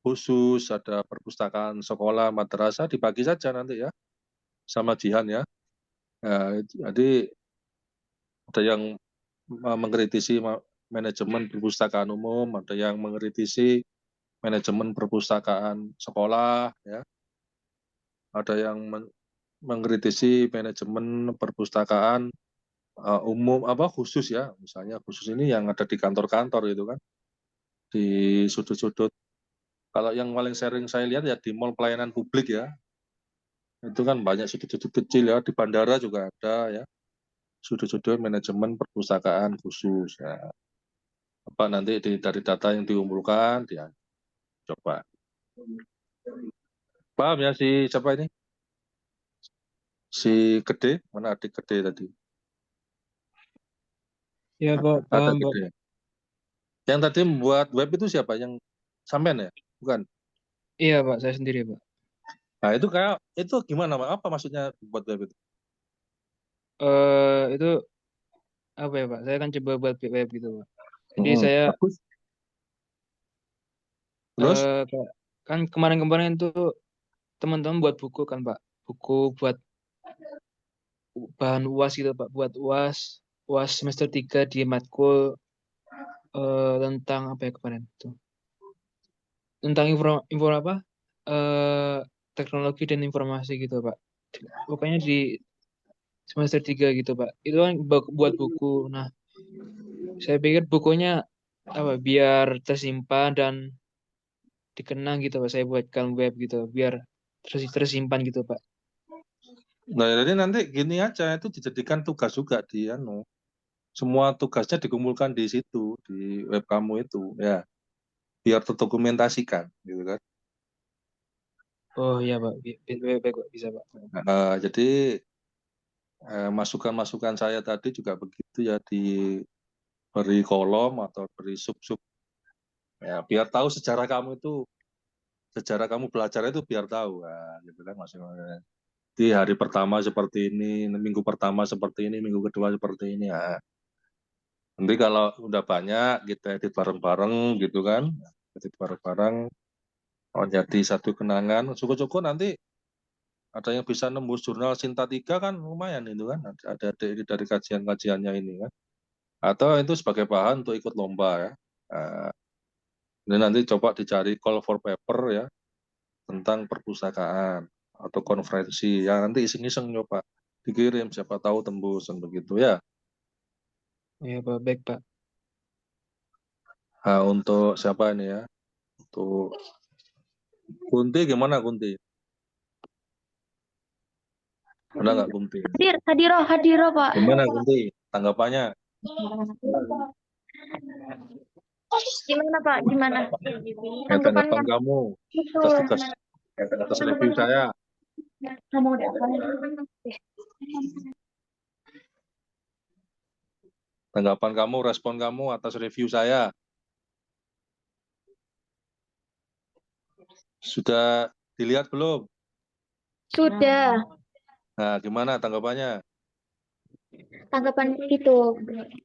[SPEAKER 2] khusus, ada perpustakaan sekolah, madrasah, dibagi saja nanti ya sama Jihan ya. Jadi ada yang mengkritisi manajemen perpustakaan umum, ada yang mengkritisi manajemen perpustakaan sekolah, ya, ada yang mengkritisi manajemen perpustakaan umum apa khusus ya, misalnya khusus ini yang ada di kantor-kantor itu kan, di sudut-sudut. Kalau yang paling sering saya lihat ya di mall pelayanan publik ya, itu kan banyak sudut-sudut kecil ya, di bandara juga ada ya, sudut-sudut manajemen perpustakaan khusus ya. Apa nanti dari data yang dikumpulkan dia coba. Paham ya si siapa ini? Si Gede, mana adik Gede tadi?
[SPEAKER 5] Ya Pak,
[SPEAKER 2] Ada
[SPEAKER 5] paham Pak.
[SPEAKER 2] Gede. Yang tadi membuat web itu siapa? Yang sampean ya? Bukan.
[SPEAKER 5] Iya Pak, saya sendiri Pak.
[SPEAKER 2] Nah, itu kayak itu gimana, Pak? Apa maksudnya buat web itu?
[SPEAKER 5] Itu apa ya Pak? Saya akan coba buat web gitu Pak. Jadi saya
[SPEAKER 2] Bagus. Terus?
[SPEAKER 5] Kayak kan kemarin-kemarin tuh teman-teman buat buku kan Pak, buku buat bahan UAS gitu Pak, buat UAS UAS semester 3 di matkul tentang apa ya kemarin tuh? Tentang info apa? Eh teknologi dan informasi gitu Pak. Pokoknya di semester 3 gitu Pak. Itu kan buat buku. Nah, saya pikir bukunya apa biar tersimpan dan dikenang gitu Pak. Saya buatkan web gitu biar tersimpan gitu Pak.
[SPEAKER 2] Nah, jadi nanti gini aja itu dijadikan tugas juga di anu. semua tugasnya dikumpulkan di situ, di web kamu itu, ya, biar terdokumentasikan, gitu kan.
[SPEAKER 5] Oh iya Pak, baik, baik Pak, bisa Pak.
[SPEAKER 2] Jadi masukan-masukan saya tadi juga begitu ya, diberi kolom atau beri sub-sub, ya, biar tahu sejarah kamu itu, sejarah kamu belajar itu biar tahu, gitu kan maksudnya. Di hari pertama seperti ini, minggu pertama seperti ini, minggu kedua seperti ini, ya. Nanti kalau udah banyak kita edit bareng-bareng gitu kan, edit bareng-bareng, jadi satu kenangan. Syukur-syukur nanti ada yang bisa nembus jurnal Sinta 3 kan lumayan itu kan, ada dari kajian-kajiannya ini kan. Atau itu sebagai bahan untuk ikut lomba ya. Ini nanti coba dicari call for paper ya, tentang perpustakaan atau konferensi ya, nanti iseng-iseng nyoba dikirim, siapa tahu tembus dan begitu ya.
[SPEAKER 5] Iya Pak, baik Pak.
[SPEAKER 2] Nah, untuk siapa ini ya, untuk Kunti gimana Kunti? Ada nggak Kunti?
[SPEAKER 3] Hadiro Pak.
[SPEAKER 2] Gimana Kunti? Tanggapannya?
[SPEAKER 3] Gimana Pak? Gimana?
[SPEAKER 2] Tanggapan
[SPEAKER 3] Tanggapannya
[SPEAKER 2] kamu
[SPEAKER 3] itu
[SPEAKER 2] atas tugas, atas review saya.
[SPEAKER 3] kamu udah
[SPEAKER 2] Tanggapan kamu, respon kamu atas review saya. Sudah dilihat belum?
[SPEAKER 3] sudah
[SPEAKER 2] Nah, gimana tanggapannya?
[SPEAKER 3] tanggapan itu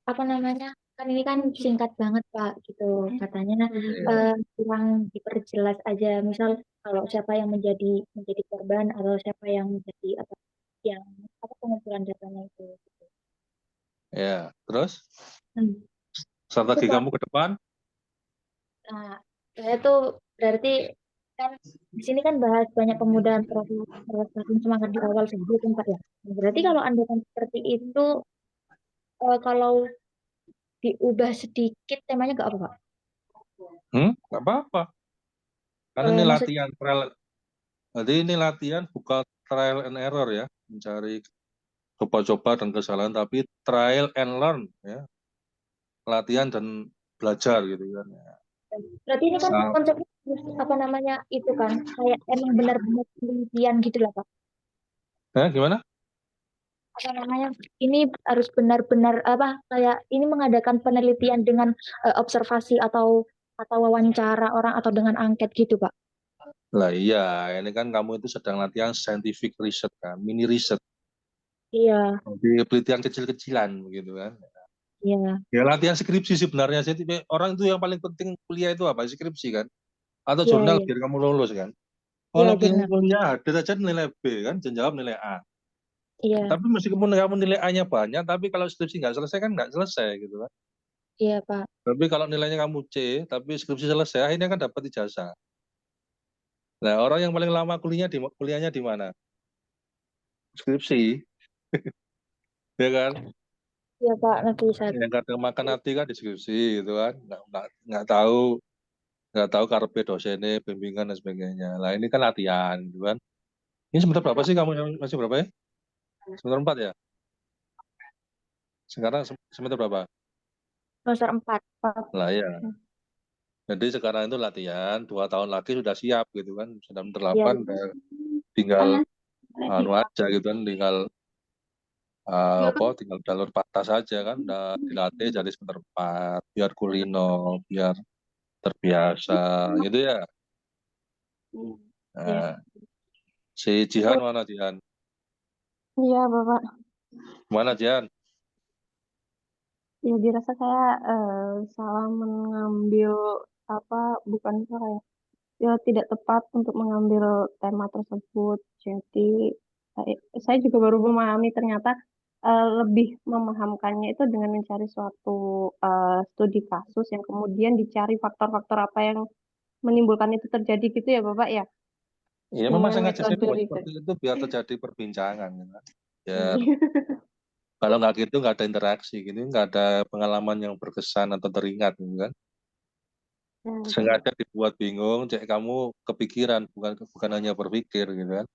[SPEAKER 3] apa namanya? Kan ini kan singkat banget Pak gitu. Katanya kurang diperjelas aja. Misal kalau siapa yang menjadi korban atau siapa yang menjadi yang pengumpulan datanya itu.
[SPEAKER 2] Ya, terus
[SPEAKER 3] Hmm. Itu
[SPEAKER 2] strategi
[SPEAKER 3] Pak.
[SPEAKER 2] kamu ke depan?
[SPEAKER 3] Nah, saya tuh berarti kan di sini kan bahas banyak pemuda perasaan semangat di awal saja kan Pak ya. Nah, berarti kalau Anda kan seperti itu, kalau diubah sedikit temanya nggak apa Pak?
[SPEAKER 2] Nggak apa-apa. Karena ini
[SPEAKER 3] Maksud
[SPEAKER 2] latihan trial. Jadi ini latihan bukan trial and error ya, mencari coba-coba dan kesalahan, tapi trial and learn ya, latihan dan belajar gitu kan.
[SPEAKER 3] berarti ini kan
[SPEAKER 2] Nah,
[SPEAKER 3] konsepnya apa namanya itu kan kayak emang benar-benar penelitian gitu lah Pak.
[SPEAKER 2] gimana?
[SPEAKER 3] Apa namanya? Ini harus benar-benar apa kayak ini mengadakan penelitian dengan observasi atau wawancara orang atau dengan angket gitu Pak.
[SPEAKER 2] Lah iya, ini kan kamu itu sedang latihan scientific research kan, mini research,
[SPEAKER 3] Iya,
[SPEAKER 2] di penelitian kecil-kecilan gitu kan.
[SPEAKER 3] iya,
[SPEAKER 2] Ya latihan skripsi sebenarnya. Jadi orang itu yang paling penting kuliah itu apa? Skripsi kan? Atau
[SPEAKER 3] iya,
[SPEAKER 2] jurnal
[SPEAKER 3] iya,
[SPEAKER 2] biar kamu lulus kan?
[SPEAKER 3] iya
[SPEAKER 2] Kalau
[SPEAKER 3] jurnal.
[SPEAKER 2] kuliah hadir aja nilai B kan, dan jawab nilai A.
[SPEAKER 3] Iya,
[SPEAKER 2] Tapi meskipun kamu nilai A-nya banyak, tapi kalau skripsi nggak selesai kan nggak selesai gitu kan.
[SPEAKER 3] iya Pak.
[SPEAKER 2] Tapi kalau nilainya kamu C, tapi skripsi selesai, akhirnya kan dapat ijazah. Nah, orang yang paling lama kuliahnya di mana? Skripsi, ya kan?
[SPEAKER 3] Iya Pak, nanti saya.
[SPEAKER 2] Yang kadang makan hati kan di skripsi gitu kan. Nggak tahu karepe dosennya, bimbingan dan sebagainya. Lah ini kan latihan gitu kan. Ini semester berapa sih kamu yang masih berapa ya? Semester 4 ya? Sekarang semester berapa?
[SPEAKER 3] Semester 4 Pak.
[SPEAKER 2] Lah ya. Jadi sekarang itu latihan, 2 tahun lagi sudah siap gitu kan. Sudah semester
[SPEAKER 3] Iya.
[SPEAKER 2] 8, udah tinggal anu aja gitu kan, tinggal tinggal jalur patah saja kan, udah dilatih jadi semester 4, biar kulino, biar terbiasa gitu ya.
[SPEAKER 3] Iya.
[SPEAKER 2] Nah, si Jihan mana Jihan?
[SPEAKER 6] Iya, Bapak.
[SPEAKER 2] Mana Jihan?
[SPEAKER 6] Ya, dirasa saya salah mengambil bukan salah ya. Ya, tidak tepat untuk mengambil tema tersebut. Jadi, saya juga baru memahami ternyata lebih memahamkannya itu dengan mencari suatu studi kasus yang kemudian dicari faktor-faktor apa yang menimbulkan itu terjadi gitu ya, Bapak ya.
[SPEAKER 2] Iya memang
[SPEAKER 6] Dengan
[SPEAKER 2] sengaja saya
[SPEAKER 6] metode
[SPEAKER 2] buat
[SPEAKER 6] riset.
[SPEAKER 2] seperti itu biar terjadi perbincangan gitu kan. Biar kalau nggak gitu nggak ada interaksi gitu, nggak ada pengalaman yang berkesan atau teringat gitu kan.
[SPEAKER 6] Ya, betul.
[SPEAKER 2] Sengaja dibuat bingung, cek kamu kepikiran, bukan hanya berpikir gitu kan.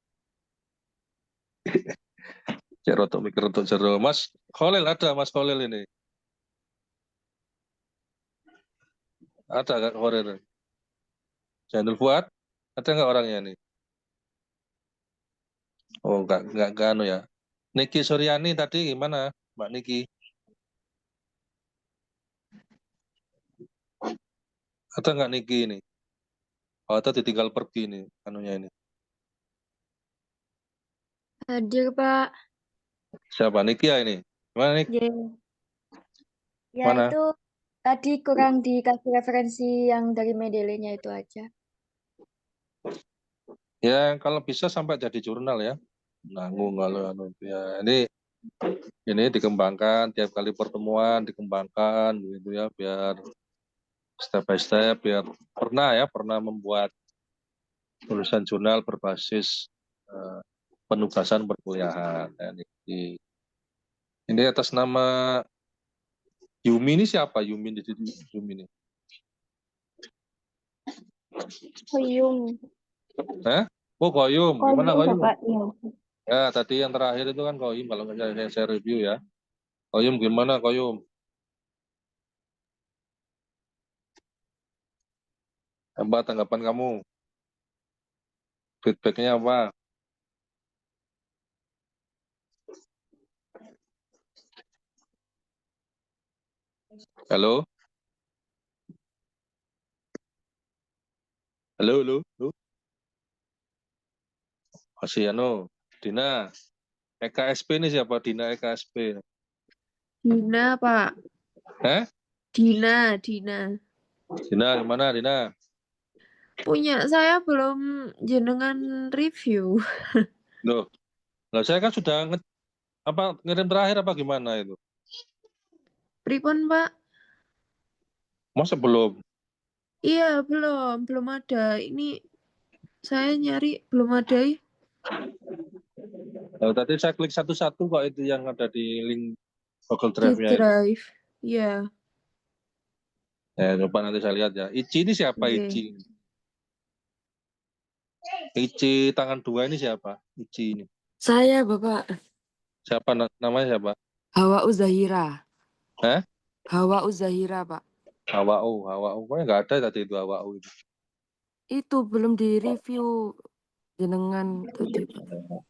[SPEAKER 2] Cek rotok mikir rotok jero. Mas Khalil ada, Mas Khalil ini. Ada nggak Horir? Zainul Fuad? Ada nggak orangnya nih? Oh, nggak anu ya. Niki Suryani tadi gimana, Mbak Niki? Ada nggak Niki ini? Oh, atau ditinggal pergi nih, anunya ini.
[SPEAKER 7] Hadir, Pak.
[SPEAKER 2] Siapa? Niki ya ini? Gimana Nik?
[SPEAKER 7] Ya, ya
[SPEAKER 2] Mana?
[SPEAKER 7] itu tadi kurang dikasih referensi yang dari Mendeley-nya itu aja.
[SPEAKER 2] Ya, kalau bisa sampai jadi jurnal ya. Nanggung kalau anu ya. Ini dikembangkan tiap kali pertemuan, dikembangkan gitu ya, biar step by step, biar pernah membuat tulisan jurnal berbasis eh, penugasan perkuliahan. Ya, ini atas nama Yumi ini siapa? Yumi ini?
[SPEAKER 6] Koyum.
[SPEAKER 2] Hah? Oh, Koyum. Gimana
[SPEAKER 6] Koyum,
[SPEAKER 2] Koyum?
[SPEAKER 6] Bapak. Iya.
[SPEAKER 2] Ya, tadi yang terakhir itu kan Koyum, kalau nggak saya review ya. Koyum gimana Koyum? Apa tanggapan kamu? Feedbacknya apa? Halo? Halo, halo, halo. Masih Dina. EKSP ini siapa? Dina EKSP.
[SPEAKER 8] Dina, Pak.
[SPEAKER 2] Hah?
[SPEAKER 8] Dina.
[SPEAKER 2] Dina gimana Dina?
[SPEAKER 8] Punya saya belum jenengan review.
[SPEAKER 2] Loh, lah saya kan sudah ngirim terakhir apa gimana itu?
[SPEAKER 8] Pripun, Pak?
[SPEAKER 2] Masa belum?
[SPEAKER 8] Iya, belum ada. Ini saya nyari belum ada.
[SPEAKER 2] Tadi saya klik satu-satu kok itu yang ada di link Google
[SPEAKER 8] Di
[SPEAKER 2] Drive-nya itu.
[SPEAKER 8] drive. Iya,
[SPEAKER 2] Ya, coba nanti saya lihat ya. Ici ini siapa
[SPEAKER 8] oke.
[SPEAKER 2] Ici? Ici tangan dua ini siapa? Ici ini.
[SPEAKER 9] Saya, Bapak.
[SPEAKER 2] Siapa namanya siapa?
[SPEAKER 9] Hawa Uzahira.
[SPEAKER 2] Hah?
[SPEAKER 9] Hawa Uzahira, Pak.
[SPEAKER 2] Hawau. Pokoknya nggak ada tadi itu Hawau itu.
[SPEAKER 9] Itu belum di-review jenengan tadi, Pak.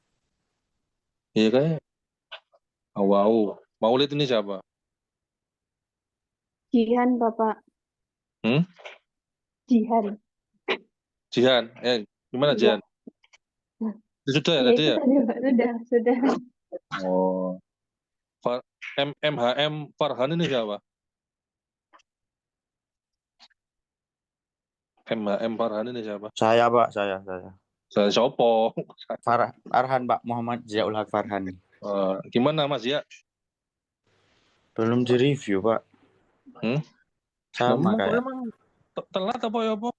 [SPEAKER 2] Iya kayak Hawau. Maulid ini siapa?
[SPEAKER 6] Jihan, Bapak.
[SPEAKER 2] Hmm?
[SPEAKER 6] Jihan.
[SPEAKER 2] Jihan. Gimana
[SPEAKER 6] Iya.
[SPEAKER 2] Jihan? Sudah ya
[SPEAKER 6] Iya,
[SPEAKER 2] tadi
[SPEAKER 6] itu
[SPEAKER 2] ya?
[SPEAKER 6] tadi, Pak. Sudah.
[SPEAKER 2] Oh. MHM Farhan ini siapa? MHM Farhan ini siapa?
[SPEAKER 4] Saya, Pak, saya.
[SPEAKER 2] Saya Sopo.
[SPEAKER 4] Farhan, Pak, Muhammad Ziaul Haq Farhan.
[SPEAKER 2] Gimana Mas ya?
[SPEAKER 4] Belum di-review, Pak. Sama kayak.
[SPEAKER 2] Emang telat apa ya, Pak?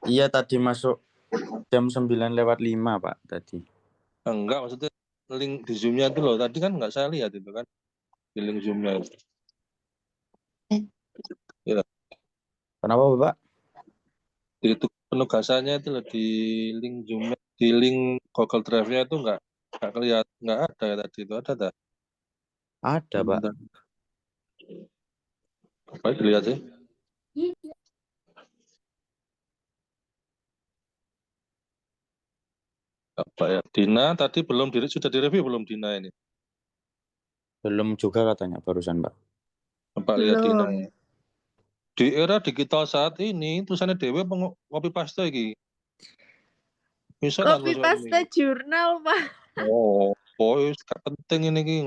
[SPEAKER 4] Iya, tadi masuk jam 9:05, Pak, tadi.
[SPEAKER 2] Enggak, maksudnya link di Zoom-nya itu loh. Tadi kan nggak saya lihat itu kan. Di link Zoom-nya itu. Ya,
[SPEAKER 4] Kenapa, Bapak?
[SPEAKER 2] itu penugasannya itu loh di link Zoom-nya, di link Google Drive-nya itu nggak kelihatan, nggak ada ya tadi itu. Ada tak?
[SPEAKER 4] Ada, Pak.
[SPEAKER 2] Apa dilihat sih? Apa ya? Dina tadi sudah direview belum Dina ini?
[SPEAKER 4] Belum juga katanya barusan, Pak.
[SPEAKER 2] Coba lihat Dina
[SPEAKER 8] Belum.
[SPEAKER 2] ya. Di era digital saat ini tulisannya dewe copy paste iki. Bisa nggak
[SPEAKER 8] Copy
[SPEAKER 2] nulis
[SPEAKER 8] paste
[SPEAKER 2] ini?
[SPEAKER 8] jurnal, Pak.
[SPEAKER 2] Oh, boy, gak penting ini ki.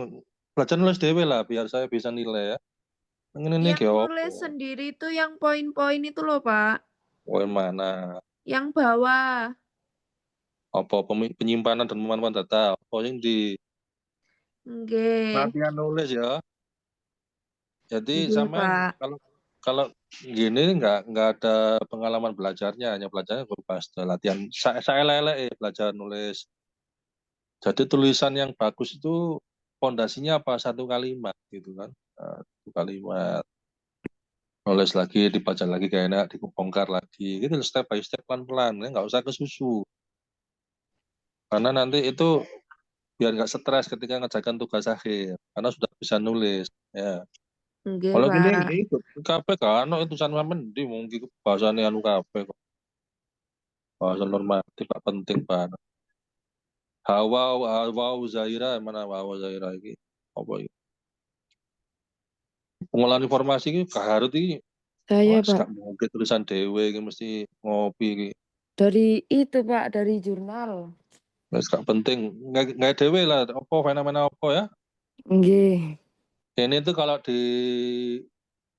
[SPEAKER 2] Belajar nulis dewe lah biar saya bisa nilai ya. Ini
[SPEAKER 8] Yang nulis sendiri itu yang poin-poin itu loh, Pak.
[SPEAKER 2] Poin mana?
[SPEAKER 8] Yang bawah.
[SPEAKER 2] Apa penyimpanan dan pemanfaatan data? Apa yang di
[SPEAKER 8] Nggih.
[SPEAKER 2] latihan nulis ya? Jadi
[SPEAKER 8] Nggih,
[SPEAKER 2] sama
[SPEAKER 8] Pak.
[SPEAKER 2] kalau gini nggak ada pengalaman belajarnya, hanya belajarnya pas latihan. Saya lele belajar nulis. Jadi tulisan yang bagus itu fondasinya apa? Satu kalimat gitu kan? Satu kalimat. Nulis lagi, dibaca lagi kayak enak, dibongkar lagi. Gitu step by step pelan-pelan, ya nggak usah ke susu. Karena nanti itu biar nggak stres ketika ngerjakan tugas akhir, karena sudah bisa nulis. Ya.
[SPEAKER 8] Nggih,
[SPEAKER 2] Kalau gini
[SPEAKER 8] Pak.
[SPEAKER 2] ikut kabeh kan ono utusan sampean ndi mungkin bahasane anu kabeh kok. Bahasa normatif Pak penting banget. Hawa Zaira mana Hawa Zaira iki? Apa iki? Pengolahan informasi iki harus iki
[SPEAKER 9] Saya,
[SPEAKER 2] wah
[SPEAKER 9] Pak.
[SPEAKER 2] gak mungkin tulisan dhewe iki mesti ngopi iki.
[SPEAKER 9] Dari itu, Pak, dari jurnal.
[SPEAKER 2] Wis gak penting. Nggak dhewe lah apa fenomena apa ya.
[SPEAKER 9] Nggih.
[SPEAKER 2] Ini tuh kalau di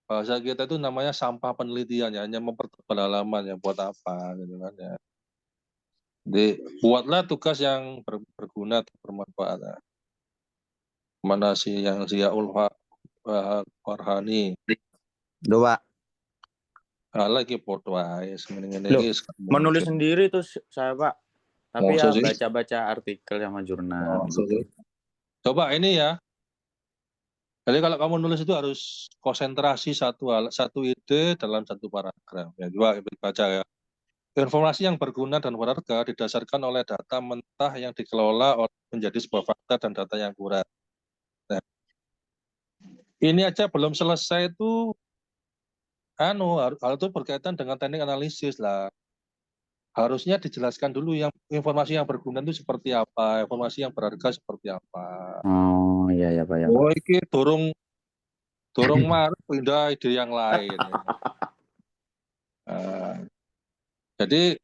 [SPEAKER 2] bahasa kita itu namanya sampah penelitian ya, hanya mempertebal halaman ya buat apa gitu kan ya. Jadi buatlah tugas yang berguna atau bermanfaat. Ya. Mana sih yang Ziaul Farhani?
[SPEAKER 4] Loh, Pak.
[SPEAKER 2] Lagi foto aja sementing
[SPEAKER 4] Loh,
[SPEAKER 2] ini
[SPEAKER 4] menulis
[SPEAKER 2] mungkin.
[SPEAKER 4] sendiri tuh saya, Pak. Tapi
[SPEAKER 2] Masa
[SPEAKER 4] ya
[SPEAKER 2] sih?
[SPEAKER 4] baca-baca artikel sama jurnal
[SPEAKER 2] Masa
[SPEAKER 4] gitu.
[SPEAKER 2] sih? Coba ini ya. Jadi kalau kamu nulis itu harus konsentrasi satu ide dalam satu paragraf. Ya, coba baca ya. Informasi yang berguna dan berharga didasarkan oleh data mentah yang dikelola menjadi sebuah fakta dan data yang akurat. Nah, ini aja belum selesai itu, hal itu berkaitan dengan teknik analisis lah. Harusnya dijelaskan dulu yang informasi yang berguna itu seperti apa, informasi yang berharga seperti apa.
[SPEAKER 4] Oh iya ya Pak ya Pak.
[SPEAKER 2] Oh, ini dorong marah pindah ide yang lain. Jadi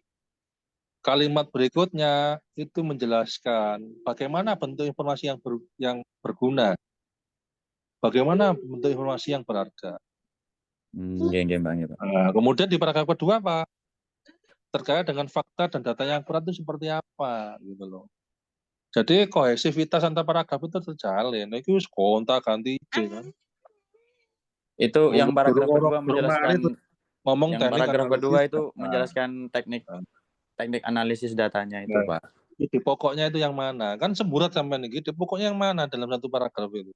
[SPEAKER 2] kalimat berikutnya itu menjelaskan bagaimana bentuk informasi yang berguna, bagaimana bentuk informasi yang berharga.
[SPEAKER 4] Iya Pak.
[SPEAKER 2] Nah, kemudian di paragraf kedua Pak, terkait dengan fakta dan data yang akurat itu seperti apa gitu loh. Jadi kohesivitas antar paragraf itu terjalin. Nah, itu kontak ganti ide kan.
[SPEAKER 4] Itu yang paragraf kedua menjelaskan
[SPEAKER 2] ngomong
[SPEAKER 4] yang
[SPEAKER 2] teknik
[SPEAKER 4] paragraf
[SPEAKER 2] analisis,
[SPEAKER 4] kedua itu menjelaskan teknik analisis datanya itu Pak.
[SPEAKER 2] Di pokoknya itu yang mana? Kan semburat sampai nih, di pokoknya yang mana dalam satu paragraf itu?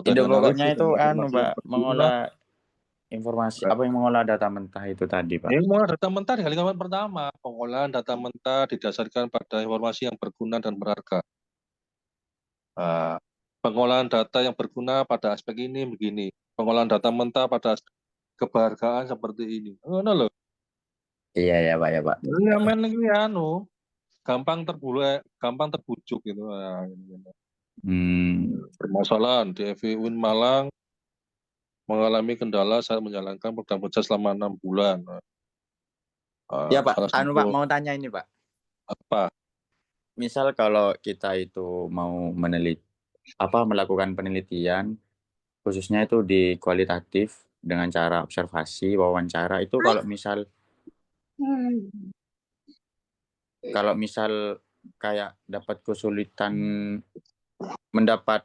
[SPEAKER 4] Ide pokoknya itu Pak, mengolah informasi apa yang mengolah data mentah itu tadi Pak.
[SPEAKER 2] Yang mengolah data mentah di kalimat pertama, pengolahan data mentah didasarkan pada informasi yang berguna dan berharga. Nah, pengolahan data yang berguna pada aspek ini begini, pengolahan data mentah pada keberhargaan seperti ini. Oh, no, loh.
[SPEAKER 4] Iya ya Pak ya Pak.
[SPEAKER 2] Ya men ini gampang terbujuk gitu. Nah, permasalahan di FI UIN Malang mengalami kendala saat menjalankan program kerja selama 6 bulan.
[SPEAKER 4] Ya Pak, Pak mau tanya ini Pak.
[SPEAKER 2] Apa?
[SPEAKER 4] Misal kalau kita itu mau melakukan penelitian, khususnya itu di kualitatif dengan cara observasi, wawancara itu kalau misal kayak dapat kesulitan mendapat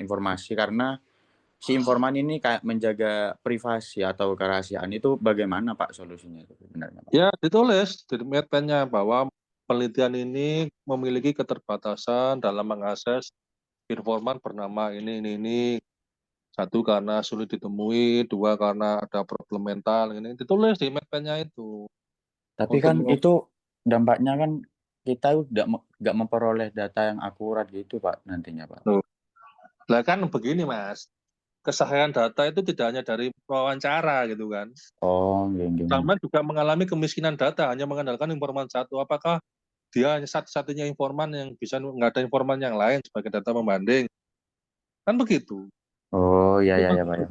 [SPEAKER 4] informasi karena si informan ini kayak menjaga privasi atau kerahasiaan itu bagaimana Pak solusinya itu sebenarnya Pak?
[SPEAKER 2] Ya ditulis di medpennya bahwa penelitian ini memiliki keterbatasan dalam mengakses informan bernama ini. Satu karena sulit ditemui, dua karena ada problem mental ini ditulis di medpennya itu.
[SPEAKER 4] Tapi kan itu dampaknya kan kita nggak memperoleh data yang akurat gitu Pak nantinya Pak.
[SPEAKER 2] Lah kan begini Mas, kesahihan data itu tidak hanya dari wawancara gitu kan.
[SPEAKER 4] Oh,
[SPEAKER 2] Sama juga mengalami kemiskinan data, hanya mengandalkan informan satu. Apakah dia hanya satu-satunya informan yang bisa nggak ada informan yang lain sebagai data pembanding? Kan begitu.
[SPEAKER 4] Oh iya Pak ya.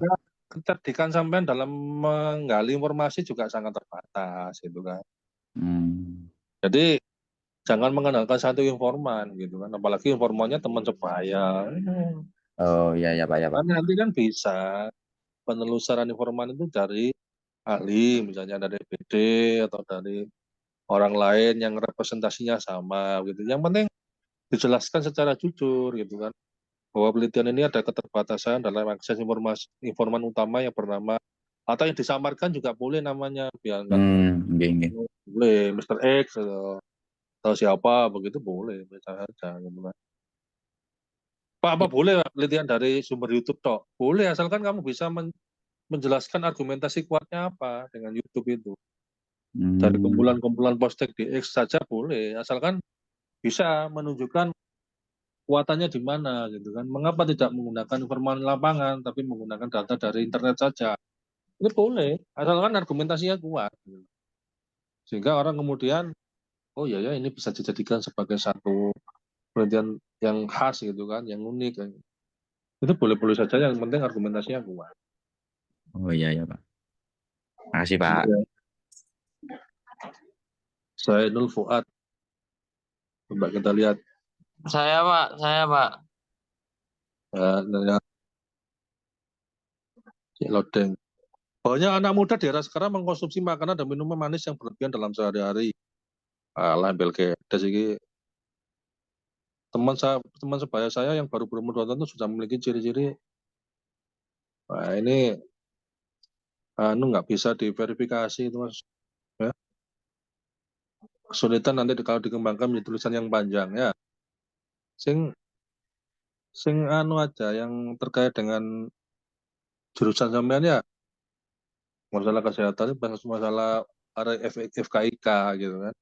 [SPEAKER 2] Kecerdikan sampean dalam menggali informasi juga sangat terbatas gitu kan. Jadi jangan mengandalkan satu informan gitu kan, apalagi informannya teman sebaya.
[SPEAKER 4] Oh iya Pak ya Pak.
[SPEAKER 2] Nanti kan bisa penelusuran informan itu dari ahli, misalnya dari BD atau dari orang lain yang representasinya sama gitu. Yang penting dijelaskan secara jujur gitu kan, bahwa penelitian ini ada keterbatasan dalam akses informan utama yang bernama atau yang disamarkan juga boleh namanya, biar boleh Mr. X atau siapa begitu boleh, bisa saja gitu kan. Pak, apa boleh penelitian dari sumber YouTube toh? Boleh, asalkan kamu bisa menjelaskan argumentasi kuatnya apa dengan YouTube itu. Dari kumpulan-kumpulan postek di X saja boleh, asalkan bisa menunjukkan kuatannya di mana gitu kan. Mengapa tidak menggunakan informasi lapangan tapi menggunakan data dari internet saja? Itu boleh, asalkan argumentasinya kuat. Gitu. Sehingga orang kemudian, oh ya ini bisa dijadikan sebagai satu penelitian yang khas gitu kan, yang unik. Itu boleh-boleh saja, yang penting argumentasinya kuat.
[SPEAKER 4] Oh iya ya Pak. Makasih Pak.
[SPEAKER 2] Ya. Saya Nul Fuad. Coba kita lihat.
[SPEAKER 10] Saya Pak.
[SPEAKER 2] Ya. Lodeng. Banyak anak muda di era sekarang mengkonsumsi makanan dan minuman manis yang berlebihan dalam sehari-hari. Alah, belke. Dari teman sebaya saya yang baru berumur 2 tahun itu sudah memiliki ciri-ciri. Nah, ini nggak bisa diverifikasi itu Mas. Ya. Kesulitan nanti kalau dikembangkan menjadi tulisan yang panjang ya. Sing aja yang terkait dengan jurusan sampean ya. Masalah kesehatan, masalah FKIK gitu kan.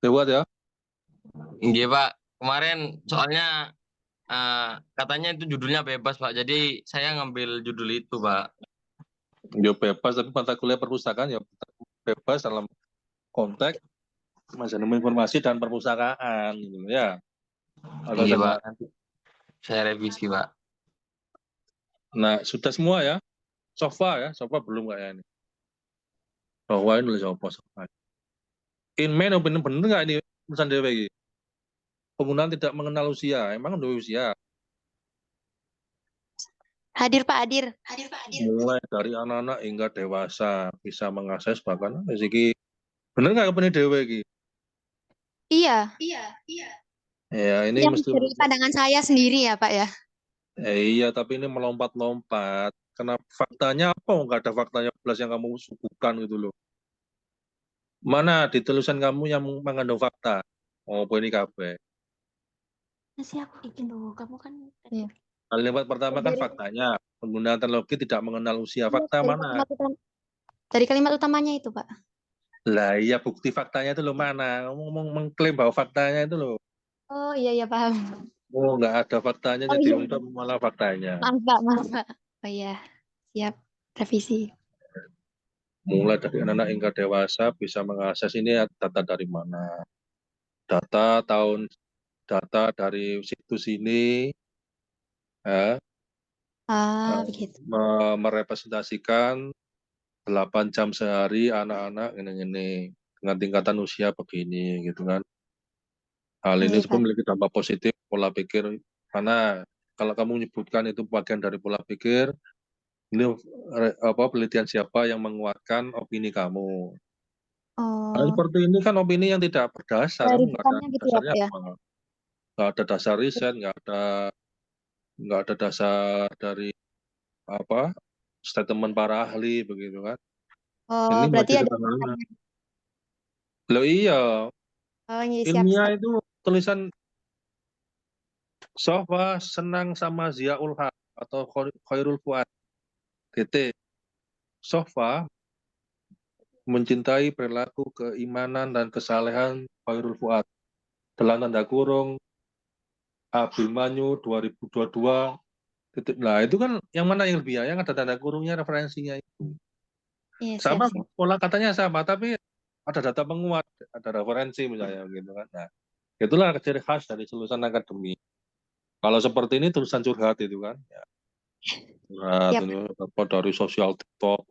[SPEAKER 2] Lewat ya.
[SPEAKER 10] Iya Pak. Kemarin soalnya katanya itu judulnya bebas Pak. Jadi saya ngambil judul itu Pak.
[SPEAKER 2] Ya bebas, tapi mata kuliah perpustakaan ya bebas dalam konteks manajemen informasi dan perpustakaan gitu ya. Atau
[SPEAKER 10] Iya Pak. Saya revisi Pak.
[SPEAKER 2] Nah, sudah semua ya. Sofa belum kayak ini. Bahwa ini nulis sofa. Inmen bener nggak ini tulisan DWG? Penggunaan tidak mengenal usia, emang udah usia.
[SPEAKER 11] Hadir Pak, hadir.
[SPEAKER 2] Mulai dari anak-anak hingga dewasa bisa mengakses bahkan segi bener nggak ini DWG?
[SPEAKER 11] Iya.
[SPEAKER 2] Ya ini
[SPEAKER 11] Yang
[SPEAKER 2] mesti
[SPEAKER 11] dari pandangan saya sendiri ya Pak ya.
[SPEAKER 2] iya, tapi ini melompat-lompat. Kenapa faktanya apa? Nggak ada faktanya plus yang kamu suguhkan gitu loh. Mana di tulisan kamu yang mengandung fakta? Oh, ini kabeh.
[SPEAKER 11] Masih aku bikin dulu, kamu kan.
[SPEAKER 7] Iya.
[SPEAKER 2] Kalimat pertama kan faktanya, penggunaan teknologi tidak mengenal usia. Fakta mana?
[SPEAKER 11] Dari kalimat utamanya itu, Pak.
[SPEAKER 2] Lah iya, bukti faktanya itu loh mana? Ngomong mengklaim bahwa faktanya itu loh.
[SPEAKER 11] Oh iya paham.
[SPEAKER 2] Oh, nggak ada faktanya,
[SPEAKER 11] Oh,
[SPEAKER 2] jadi
[SPEAKER 11] iya.
[SPEAKER 2] ungkap malah faktanya.
[SPEAKER 11] Maaf Pak. Oh iya, siap. Revisi.
[SPEAKER 2] Mulai dari anak-anak hingga dewasa bisa mengakses ini data dari mana? Data dari situs ini ya,
[SPEAKER 11] Begitu.
[SPEAKER 2] merepresentasikan 8 jam sehari anak-anak ini dengan tingkatan usia begini gitu kan. Hal ini
[SPEAKER 11] Iya, Pak.
[SPEAKER 2] memiliki dampak positif pola pikir, karena kalau kamu menyebutkan itu bagian dari pola pikir, ini penelitian siapa yang menguatkan opini kamu. Nah,
[SPEAKER 11] Oh,
[SPEAKER 2] seperti ini kan opini yang tidak berdasar, kamu nggak ada
[SPEAKER 11] verifikannya gitu ya
[SPEAKER 2] dasarnya
[SPEAKER 11] Pak ya.
[SPEAKER 2] apa? Nggak ada dasar riset, nggak ada dasar dari statement para ahli begitu kan.
[SPEAKER 11] Oh,
[SPEAKER 2] Ini
[SPEAKER 11] berarti
[SPEAKER 2] masih
[SPEAKER 11] ada.
[SPEAKER 2] sederhana. Loh iya,
[SPEAKER 11] Oh, iya
[SPEAKER 2] ilmiah
[SPEAKER 11] siap.
[SPEAKER 2] itu tulisan Sofa senang sama Ziaul Haq atau Khairul Fuad. Titik. Sofa mencintai perilaku keimanan dan kesalehan Khairul Fuad. Dalam tanda kurung Abimanyu 2022. Titik. Nah, itu kan yang mana yang lebih yang ada tanda kurungnya referensinya itu.
[SPEAKER 11] Iya,
[SPEAKER 2] Sama
[SPEAKER 11] siap.
[SPEAKER 2] pola katanya sama, tapi ada data penguat, ada referensi misalnya gitu kan. Nah, itulah ciri khas dari tulisan akademik. Kalau seperti ini tulisan curhat itu kan, ya. Curhat
[SPEAKER 11] Siap.
[SPEAKER 2] ini apa dari sosial TikTok.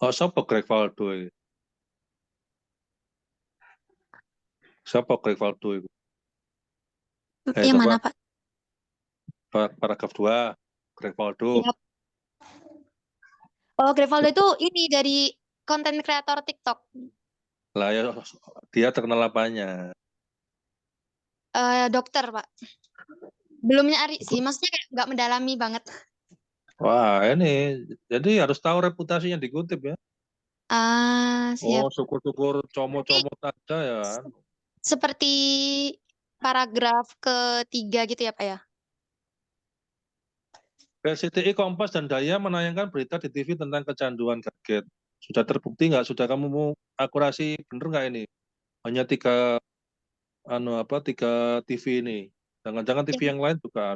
[SPEAKER 2] Siapa Greg Valdo ini? Siapa Greg Valdo itu?
[SPEAKER 11] Yang mana Pak?
[SPEAKER 2] Paragraf 2, Greg Valdo.
[SPEAKER 11] Siap. Oh, Grevaldo itu ini dari konten kreator TikTok.
[SPEAKER 2] Lah ya, dia terkenal apanya?
[SPEAKER 11] Dokter Pak. Belum nyari sih, maksudnya kayak nggak mendalami banget.
[SPEAKER 2] Wah, ini jadi harus tahu reputasi yang dikutip ya.
[SPEAKER 11] Siap.
[SPEAKER 2] Oh, syukur-syukur comot-comot aja ya.
[SPEAKER 11] Seperti paragraf ketiga gitu ya Pak ya?
[SPEAKER 2] PCTI, Kompas, dan Daya menayangkan berita di TV tentang kecanduan gadget. Sudah terbukti nggak? Sudah kamu mau akurasi bener nggak ini? Hanya 3 3 TV ini. Jangan-jangan TV yang lain juga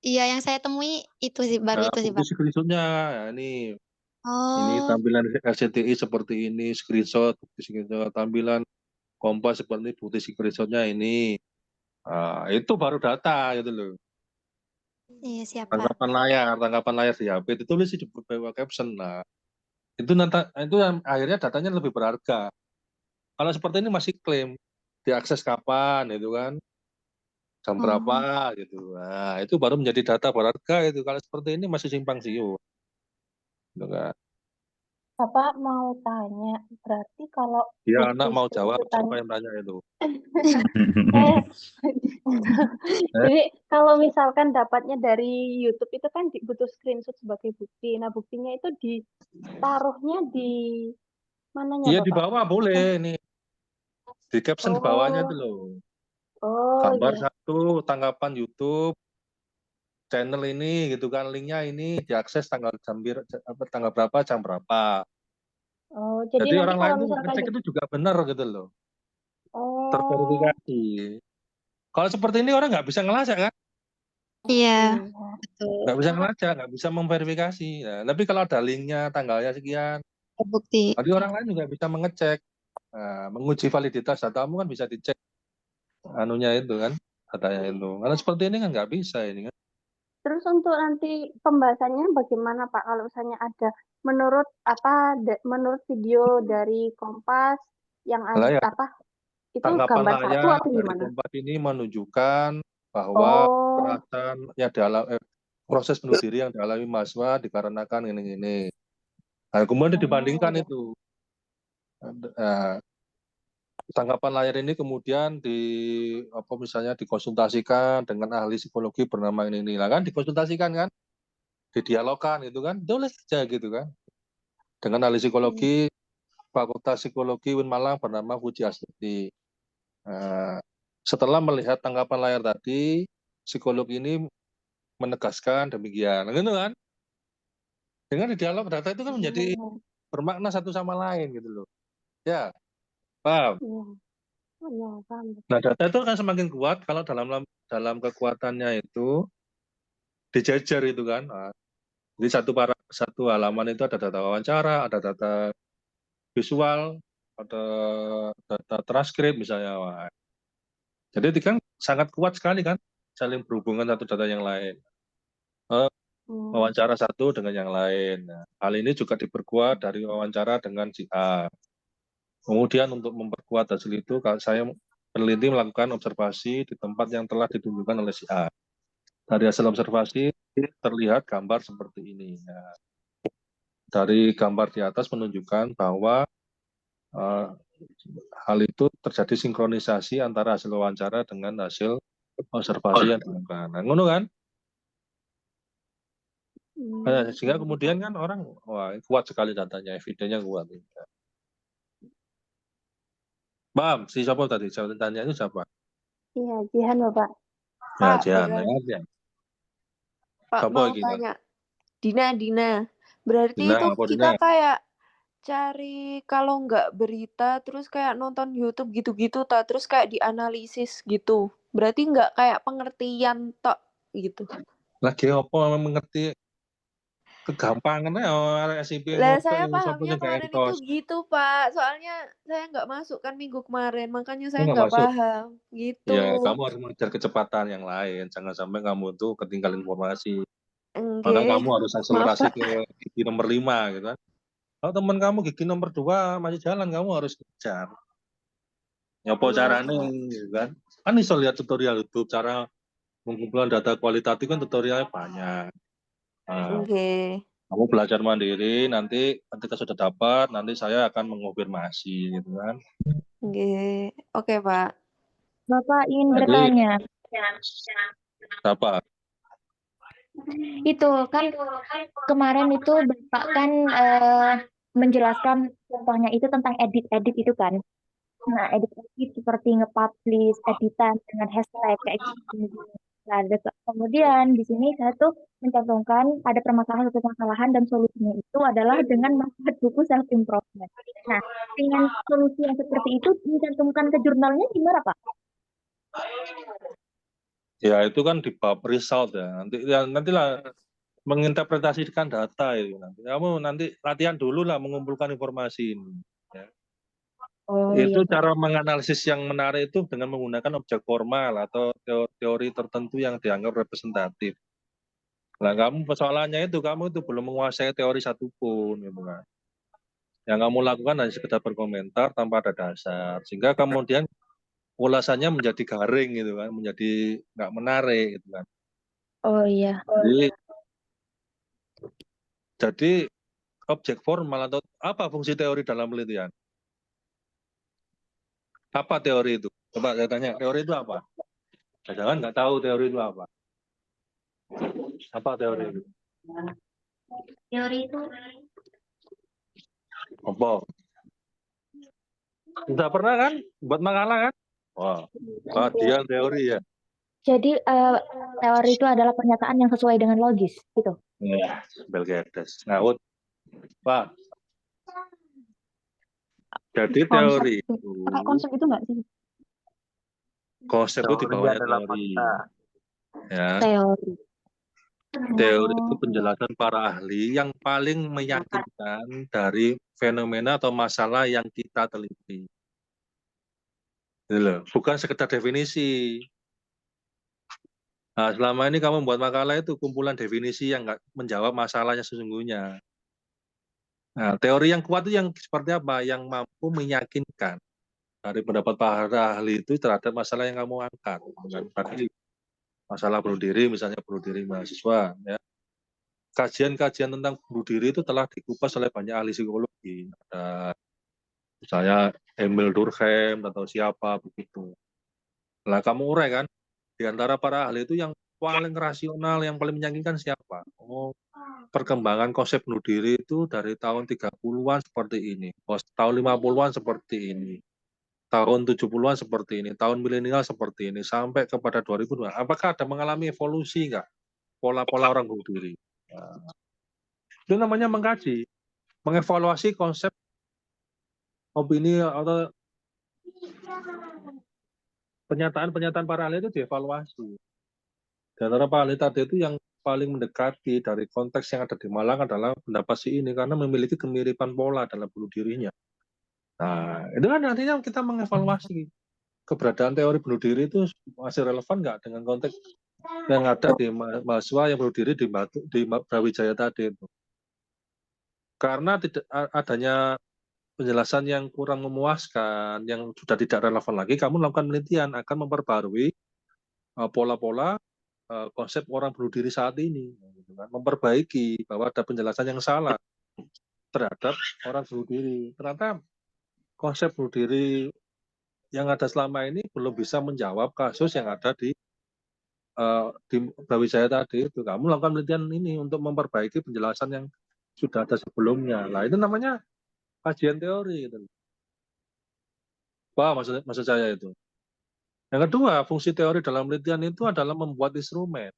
[SPEAKER 11] Iya, yang saya temui itu sih, baru itu sih,
[SPEAKER 2] bukti
[SPEAKER 11] Pak.
[SPEAKER 2] screenshot-nya. Ya, ini
[SPEAKER 11] Oh,
[SPEAKER 2] tampilan RCTI seperti ini, screenshot, bukti screenshot, tampilan Kompas seperti ini, bukti screenshot-nya ini. Itu baru data gitu loh.
[SPEAKER 11] iya siap, Pak.
[SPEAKER 2] Tangkapan layar di HP ditulis di bawah caption. Nah, itu yang akhirnya datanya lebih berharga. Kalau seperti ini masih klaim diakses kapan itu kan, jam berapa gitu. Nah, itu baru menjadi data berharga itu. Kalau seperti ini masih simpang siur. Gitu kan.
[SPEAKER 6] Bapak mau tanya, berarti kalau
[SPEAKER 2] Ya,
[SPEAKER 6] bukti
[SPEAKER 2] anak mau jawab,
[SPEAKER 6] screenshotan
[SPEAKER 2] siapa yang tanya itu?
[SPEAKER 6] Eh, jadi kalau misalkan dapatnya dari YouTube itu kan butuh screenshot sebagai bukti. Nah, buktinya itu ditaruhnya di mananya,
[SPEAKER 2] Iya, di
[SPEAKER 6] Bapak?
[SPEAKER 2] bawah boleh ini. Di caption di bawahnya itu loh.
[SPEAKER 6] Oh,
[SPEAKER 2] Gambar
[SPEAKER 6] iya.
[SPEAKER 2] satu, tanggapan YouTube, channel ini gitu kan, linknya ini diakses tanggal berapa, jam berapa.
[SPEAKER 6] Oh, jadi
[SPEAKER 2] Jadi
[SPEAKER 6] nanti
[SPEAKER 2] orang lain
[SPEAKER 6] kalau
[SPEAKER 2] tuh
[SPEAKER 6] misalkan
[SPEAKER 2] ngecek itu juga benar gitu loh.
[SPEAKER 6] oh,
[SPEAKER 2] Terverifikasi. Kalau seperti ini orang nggak bisa ngelacak kan?
[SPEAKER 11] Iya,
[SPEAKER 6] iya.
[SPEAKER 11] betul.
[SPEAKER 2] Nggak bisa ngelacak, nggak bisa memverifikasi. Nah, tapi kalau ada linknya, tanggalnya sekian,
[SPEAKER 11] Terbukti.
[SPEAKER 2] jadi orang lain juga bisa mengecek, menguji validitas datamu kan bisa dicek anunya itu kan, datanya itu. Karena seperti ini kan nggak bisa ini kan.
[SPEAKER 6] Terus untuk nanti pembahasannya bagaimana, Pak? Kalau misalnya ada menurut menurut video dari Kompas yang
[SPEAKER 2] Lah ya,
[SPEAKER 6] itu
[SPEAKER 2] tanggapan
[SPEAKER 6] gambar satu
[SPEAKER 2] layar
[SPEAKER 6] atau
[SPEAKER 2] dari
[SPEAKER 6] gimana?
[SPEAKER 2] Kompas ini menunjukkan bahwa
[SPEAKER 6] Oh,
[SPEAKER 2] proses bunuh diri yang dialami mahasiswa dikarenakan ini. Nah, kemudian dibandingkan
[SPEAKER 6] iya.
[SPEAKER 2] itu. Nah, tanggapan layar ini kemudian misalnya dikonsultasikan dengan ahli psikologi bernama ini. Nah, kan dikonsultasikan kan, didialogkan itu kan, boleh saja gitu kan. Dengan ahli psikologi Fakultas Psikologi UIN Malang bernama Puji Astuti. Setelah melihat tanggapan layar tadi, psikolog ini menegaskan demikian, gitu kan? Dengan dialog data itu kan menjadi bermakna satu sama lain gitu loh. Ya, paham?
[SPEAKER 6] Iya. Oh, iya, paham.
[SPEAKER 2] Nah, data itu kan semakin kuat kalau dalam kekuatannya itu dijejer itu kan. Nah, jadi satu halaman itu ada data wawancara, ada data visual, ada data transkrip misalnya. Wah, jadi itu kan sangat kuat sekali kan saling berhubungan satu data yang lain. Wawancara satu dengan yang lain. Nah, hal ini juga diperkuat dari wawancara dengan si A. Kemudian untuk memperkuat hasil itu, saya peneliti melakukan observasi di tempat yang telah ditunjukkan oleh si A. Dari hasil observasi terlihat gambar seperti ini. Nah, dari gambar di atas menunjukkan bahwa hal itu terjadi sinkronisasi antara hasil wawancara dengan hasil observasi yang dilakukan. Nah, ngono kan? Sehingga kemudian kan orang, wah kuat sekali datanya, evidennya kuat. Paham? Si siapa tadi? Siapa tanya itu siapa?
[SPEAKER 6] Iya, Jihan, Bapak.
[SPEAKER 2] Ya,
[SPEAKER 8] Pak,
[SPEAKER 2] Jihan.
[SPEAKER 8] berarti
[SPEAKER 2] Ya.
[SPEAKER 8] Pak
[SPEAKER 2] Siapa
[SPEAKER 8] mau
[SPEAKER 2] lagi?
[SPEAKER 8] tanya. Dina. Berarti
[SPEAKER 2] Dina,
[SPEAKER 8] itu
[SPEAKER 2] apa
[SPEAKER 8] kita
[SPEAKER 2] Dina?
[SPEAKER 8] kayak cari kalau nggak berita terus kayak nonton YouTube gitu-gitu terus kayak dianalisis gitu. Berarti nggak kayak pengertian tok gitu.
[SPEAKER 2] Lagi apa mengerti kegampangan ya SIP
[SPEAKER 8] Lah
[SPEAKER 2] ngono
[SPEAKER 8] saya
[SPEAKER 2] yang
[SPEAKER 8] pahamnya
[SPEAKER 2] sopnya gak
[SPEAKER 8] kemarin itu
[SPEAKER 2] entos.
[SPEAKER 8] gitu Pak. Soalnya saya nggak masuk kan minggu kemarin, makanya
[SPEAKER 2] Oh,
[SPEAKER 8] saya
[SPEAKER 2] nggak
[SPEAKER 8] nggak
[SPEAKER 2] masuk.
[SPEAKER 8] paham gitu.
[SPEAKER 2] Ya, kamu harus mengejar kecepatan yang lain. Jangan sampai kamu tuh ketinggalan informasi. Maka
[SPEAKER 8] Enggak,
[SPEAKER 2] kamu harus
[SPEAKER 8] maaf
[SPEAKER 2] akselerasi
[SPEAKER 8] Pak.
[SPEAKER 2] ke gigi nomor 5 gitu kan. Kalau teman kamu gigi nomor 2 masih jalan, kamu harus kejar. Nyopo
[SPEAKER 8] Iya
[SPEAKER 2] caranya
[SPEAKER 8] Pak.
[SPEAKER 2] gitu kan. Kan bisa lihat tutorial YouTube cara pengumpulan data kualitatif kan tutorialnya banyak. Nah,
[SPEAKER 8] Oke.
[SPEAKER 2] kamu belajar mandiri, nanti ketika sudah dapat, nanti saya akan mengonfirmasi gitu kan.
[SPEAKER 8] Oke. Oke Pak.
[SPEAKER 3] Bapak ingin
[SPEAKER 2] Jadi
[SPEAKER 3] bertanya.
[SPEAKER 2] apa?
[SPEAKER 3] Itu kan kemarin itu Bapak kan menjelaskan contohnya itu tentang edit-edit itu kan. Nah, edit-edit seperti nge-publish editan dengan hashtag kayak gitu. Nah, kemudian di sini saya tuh mencantumkan ada permasalahan dan solusinya itu adalah dengan membuat buku self improvement. Nah, dengan solusi yang seperti itu mencantumkan ke jurnalnya gimana, Pak?
[SPEAKER 2] Ya itu kan di bab result ya. Nantilah menginterpretasikan data itu nanti. Kamu nanti latihan dulu lah mengumpulkan informasi ini. Ya.
[SPEAKER 3] Oh iya,
[SPEAKER 2] Itu
[SPEAKER 3] Pak.
[SPEAKER 2] cara menganalisis yang menarik itu dengan menggunakan objek formal atau teori tertentu yang dianggap representatif. Nah, kamu persoalannya itu kamu itu belum menguasai teori satupun gitu kan. Yang kamu lakukan hanya sekedar berkomentar tanpa ada dasar, sehingga kemudian ulasannya menjadi garing gitu kan, menjadi nggak menarik gitu kan.
[SPEAKER 3] Oh iya.
[SPEAKER 2] Jadi objek formal atau apa fungsi teori dalam penelitian? Apa teori itu? Coba saya tanya, teori itu apa? Jangan nggak tahu teori itu apa. Apa teori itu?
[SPEAKER 3] Teori itu
[SPEAKER 2] Apa? Sudah pernah kan buat makalah kan? Wah, dia teori ya.
[SPEAKER 3] jadi teori itu adalah pernyataan yang sesuai dengan logis, gitu.
[SPEAKER 2] Ya, Belgedes. Ngaut. Pak. Jadi teori itu,
[SPEAKER 6] Pakai konsep itu nggak sih?
[SPEAKER 2] konsep itu di
[SPEAKER 10] Teori
[SPEAKER 2] bawahnya
[SPEAKER 10] adalah
[SPEAKER 2] teori.
[SPEAKER 10] fakta.
[SPEAKER 2] Ya.
[SPEAKER 3] Teori.
[SPEAKER 2] Teori itu penjelasan para ahli yang paling meyakinkan dari fenomena atau masalah yang kita teliti. Gitu loh. Bukan sekedar definisi. Nah, selama ini kamu membuat makalah itu kumpulan definisi yang nggak menjawab masalahnya sesungguhnya. Nah, teori yang kuat itu yang seperti apa? Yang mampu meyakinkan dari pendapat para ahli itu terhadap masalah yang kamu angkat. Tadi masalah bunuh diri, misalnya bunuh diri mahasiswa. Ya. Kajian-kajian tentang bunuh diri itu telah dikupas oleh banyak ahli psikologi. Ada misalnya Emil Durkheim atau siapa begitu. Nah, kamu urai kan, di antara para ahli itu yang paling rasional, yang paling meyakinkan siapa? Oh, perkembangan konsep bunuh diri itu dari tahun 30-an seperti ini, tahun 50-an seperti ini, tahun 70-an seperti ini, tahun milenial seperti ini, sampai kepada 2002. Apakah ada mengalami evolusi nggak pola-pola orang bunuh diri? Nah, itu namanya mengkaji, mengevaluasi konsep opini atau pernyataan-pernyataan para ahli itu dievaluasi. Di antara para ahli tadi itu yang paling mendekati dari konteks yang ada di Malang adalah pendapat si ini karena memiliki kemiripan pola dalam bunuh dirinya. Nah, itu kan artinya kita mengevaluasi keberadaan teori bunuh diri itu masih relevan nggak dengan konteks yang ada di mahasiswa yang bunuh diri di Brawijaya tadi itu. Karena tidak adanya penjelasan yang kurang memuaskan, yang sudah tidak relevan lagi, kamu melakukan penelitian akan memperbarui pola-pola konsep orang bunuh diri saat ini, gitu kan. Memperbaiki bahwa ada penjelasan yang salah terhadap orang bunuh diri. Ternyata konsep bunuh diri yang ada selama ini belum bisa menjawab kasus yang ada di Brawijaya tadi itu. Kamu lakukan penelitian ini untuk memperbaiki penjelasan yang sudah ada sebelumnya. Nah, itu namanya kajian teori. Gitu. Wah, maksud saya itu. Yang kedua, fungsi teori dalam penelitian itu adalah membuat instrumen.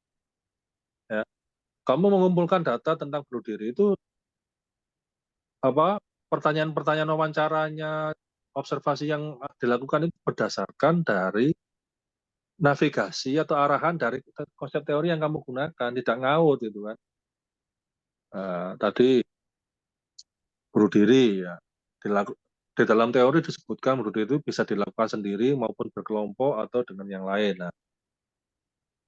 [SPEAKER 2] Ya. Kamu mengumpulkan data tentang bunuh diri itu apa? Pertanyaan-pertanyaan wawancaranya, observasi yang dilakukan itu berdasarkan dari navigasi atau arahan dari konsep teori yang kamu gunakan, tidak ngaut gitu kan. Tadi bunuh diri ya di dalam teori disebutkan bunuh diri itu bisa dilakukan sendiri maupun berkelompok atau dengan yang lain. Nah,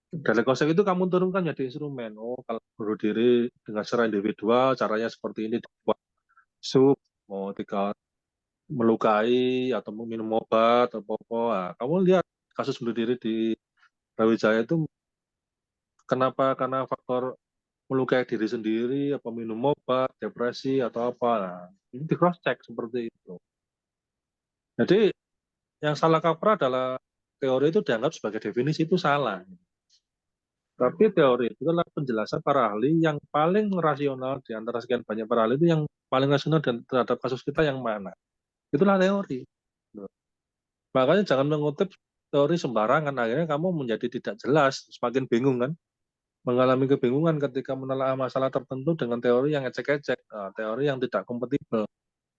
[SPEAKER 2] dari konsep itu kamu turunkan jadi instrumen. Oh, kalau bunuh diri dengan secara individual caranya seperti ini, dibuat sub, mau melukai atau minum obat atau apa. Nah, kamu lihat kasus bunuh diri di Brawijaya itu kenapa? Karena faktor melukai diri sendiri, apa minum obat, depresi atau apa. Nah, ini di cross check seperti itu. Jadi yang salah kaprah adalah teori itu dianggap sebagai definisi itu salah. Tapi teori itu adalah penjelasan para ahli yang paling rasional di antara sekian banyak para ahli itu yang paling rasional dan terhadap kasus kita yang mana. Itulah teori. Makanya jangan mengutip teori sembarangan, akhirnya kamu menjadi tidak jelas, semakin bingung kan. Mengalami kebingungan ketika menelaah masalah tertentu dengan teori yang ecek-ecek, teori yang tidak kompatibel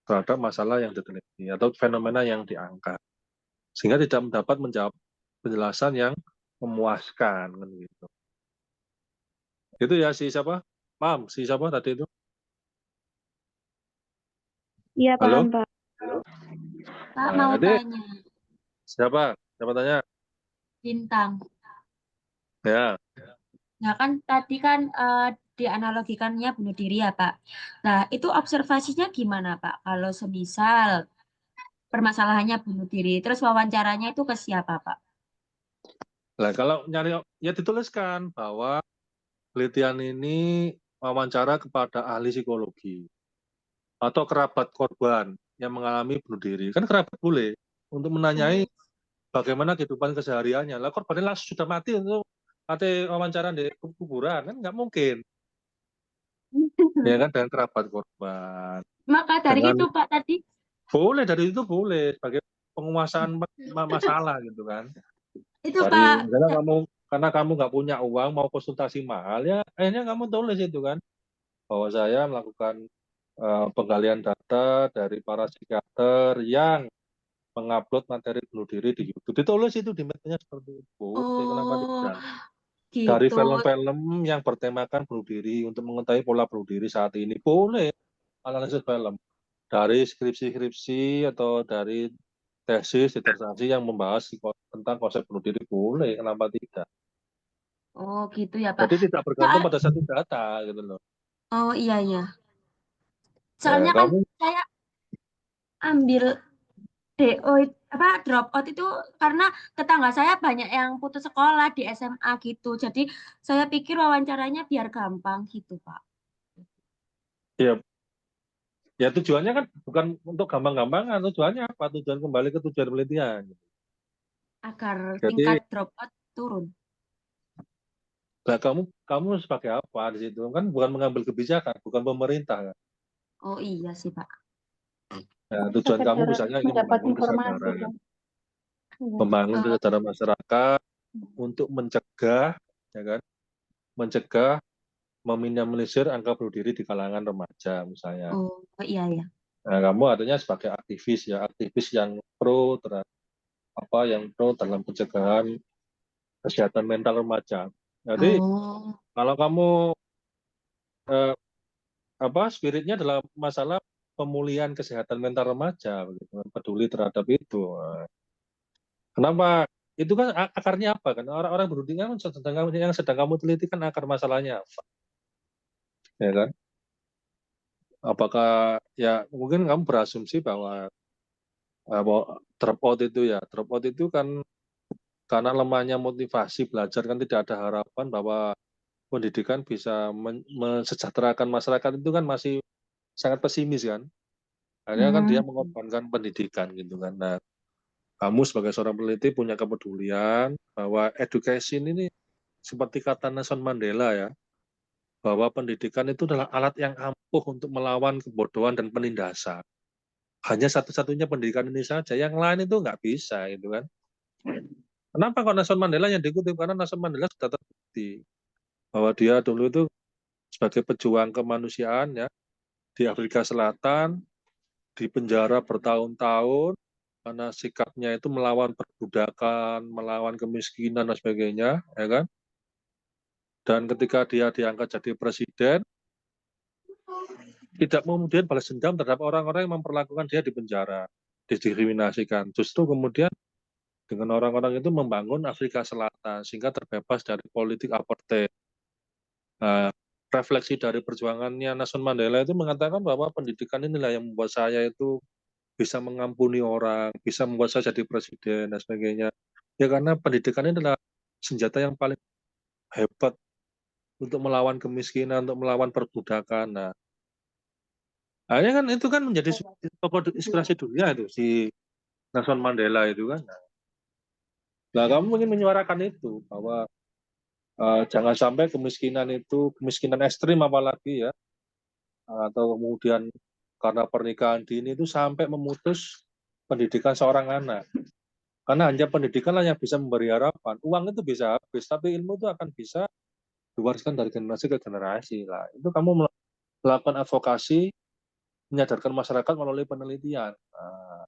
[SPEAKER 2] terhadap masalah yang diteliti atau fenomena yang diangkat. Sehingga tidak dapat menjawab penjelasan yang memuaskan kan gitu. Itu ya si siapa? Paham si siapa tadi itu?
[SPEAKER 6] Iya,
[SPEAKER 2] Halo?
[SPEAKER 6] paham, Pak.
[SPEAKER 3] Pak
[SPEAKER 2] Nah,
[SPEAKER 3] mau
[SPEAKER 2] jadi
[SPEAKER 3] tanya,
[SPEAKER 2] siapa? Siapa tanya?
[SPEAKER 3] Bintang.
[SPEAKER 2] Ya.
[SPEAKER 3] Nah kan tadi kan dianalogikannya bunuh diri ya Pak. Nah itu observasinya gimana Pak? Kalau semisal permasalahannya bunuh diri, terus wawancaranya itu ke siapa Pak?
[SPEAKER 2] Nah, kalau nyari ya dituliskan bahwa penelitian ini wawancara kepada ahli psikologi atau kerabat korban yang mengalami bunuh diri. Kan kerabat boleh untuk menanyai bagaimana kehidupan kesehariannya. Lah korbannya langsung sudah mati itu ate wawancara di kuburan kan nggak mungkin. Ya kan dengan kerabat korban.
[SPEAKER 3] Maka dari
[SPEAKER 2] Dengan
[SPEAKER 3] itu Pak tadi,
[SPEAKER 2] boleh dari itu boleh sebagai penguasaan masalah gitu kan.
[SPEAKER 3] itu
[SPEAKER 2] Dari
[SPEAKER 3] Pak,
[SPEAKER 2] misalnya karena kamu nggak punya uang mau konsultasi mahal ya akhirnya kamu tulis itu kan bahwa saya melakukan penggalian data dari para psikiater yang mengupload materi bunuh diri di YouTube. Ditulis itu di medianya seperti itu. Boleh, kenapa
[SPEAKER 3] oh
[SPEAKER 2] tidak? Dari
[SPEAKER 3] gitu.
[SPEAKER 2] film-film yang bertemakan bunuh diri untuk mengetahui pola bunuh diri saat ini. Boleh analisis film. Dari skripsi-skripsi atau dari tesis, disertasi yang membahas tentang konsep bunuh diri. Boleh, kenapa tidak?
[SPEAKER 3] Oh gitu ya Pak.
[SPEAKER 2] Jadi tidak bergantung
[SPEAKER 3] Soal,
[SPEAKER 2] pada satu data gitu loh.
[SPEAKER 3] oh iya iya.
[SPEAKER 2] Ya,
[SPEAKER 3] Soalnya kan
[SPEAKER 2] kamu
[SPEAKER 3] saya ambil DO apa drop out itu karena tetangga saya banyak yang putus sekolah di SMA gitu. Jadi saya pikir wawancaranya biar gampang gitu, Pak.
[SPEAKER 2] ya ya tujuannya kan bukan untuk gampang-gampangan, tujuannya apa? Tujuan kembali ke tujuan penelitian.
[SPEAKER 3] Agar tingkat
[SPEAKER 2] Jadi
[SPEAKER 3] drop out turun.
[SPEAKER 2] lah kamu sebagai apa di situ? Kan bukan mengambil kebijakan, bukan pemerintah kan.
[SPEAKER 3] Oh iya sih, Pak.
[SPEAKER 2] Ya, tujuan kamu
[SPEAKER 6] Sekedar
[SPEAKER 2] misalnya ingin
[SPEAKER 6] mendapat
[SPEAKER 2] membangun
[SPEAKER 6] informasi,
[SPEAKER 2] kesadaran,
[SPEAKER 6] kan. Iya.
[SPEAKER 2] membangun
[SPEAKER 3] Oh,
[SPEAKER 2] kesadaran masyarakat untuk mencegah, ya kan, mencegah meminimalisir angka bunuh diri di kalangan remaja misalnya.
[SPEAKER 3] oh iya ya.
[SPEAKER 2] Nah, kamu artinya sebagai aktivis ya, aktivis yang pro terhadap yang pro dalam pencegahan kesehatan mental remaja. Jadi
[SPEAKER 3] Oh,
[SPEAKER 2] kalau kamu eh, spiritnya adalah masalah pemulihan kesehatan mental remaja, begitu, peduli terhadap itu. Nah, kenapa? Itu kan akarnya apa kan? Orang-orang bunuh diri kan yang sedang kamu teliti kan akar masalahnya apa, ya kan? Apakah ya mungkin kamu berasumsi bahwa drop out itu kan karena lemahnya motivasi belajar kan tidak ada harapan bahwa pendidikan bisa mensejahterakan masyarakat itu kan masih sangat pesimis kan. Akhirnya kan dia mengorbankan pendidikan gitu kan. Nah, kamu sebagai seorang peneliti punya kepedulian bahwa education ini seperti kata Nelson Mandela ya, bahwa pendidikan itu adalah alat yang ampuh untuk melawan kebodohan dan penindasan. Hanya satu-satunya pendidikan ini saja, yang lain itu nggak bisa gitu kan. Kenapa kok Nelson Mandela yang dikutip? Karena Nelson Mandela sudah terbukti bahwa dia dulu itu sebagai pejuang kemanusiaan ya di Afrika Selatan di penjara bertahun-tahun karena sikapnya itu melawan perbudakan, melawan kemiskinan dan sebagainya, ya kan? Dan ketika dia diangkat jadi presiden, tidak kemudian balas dendam terhadap orang-orang yang memperlakukan dia di penjara, didiskriminasikan. Justru kemudian dengan orang-orang itu membangun Afrika Selatan sehingga terbebas dari politik apartheid. Nah, refleksi dari perjuangannya Nelson Mandela itu mengatakan bahwa pendidikan inilah yang membuat saya itu bisa mengampuni orang, bisa membuat saya jadi presiden dan sebagainya. Ya karena pendidikan ini adalah senjata yang paling hebat untuk melawan kemiskinan, untuk melawan perbudakan. Nah, akhirnya kan itu kan menjadi tokoh inspirasi dunia itu si Nelson Mandela itu kan. Nah, kamu ingin menyuarakan itu bahwa jangan sampai kemiskinan itu kemiskinan ekstrim apalagi ya, atau kemudian karena pernikahan dini itu sampai memutus pendidikan seorang anak. Karena hanya pendidikan lah yang bisa memberi harapan. Uang itu bisa habis, tapi ilmu itu akan bisa diwariskan dari generasi ke generasi lah. Itu kamu melakukan advokasi, menyadarkan masyarakat melalui penelitian. Nah,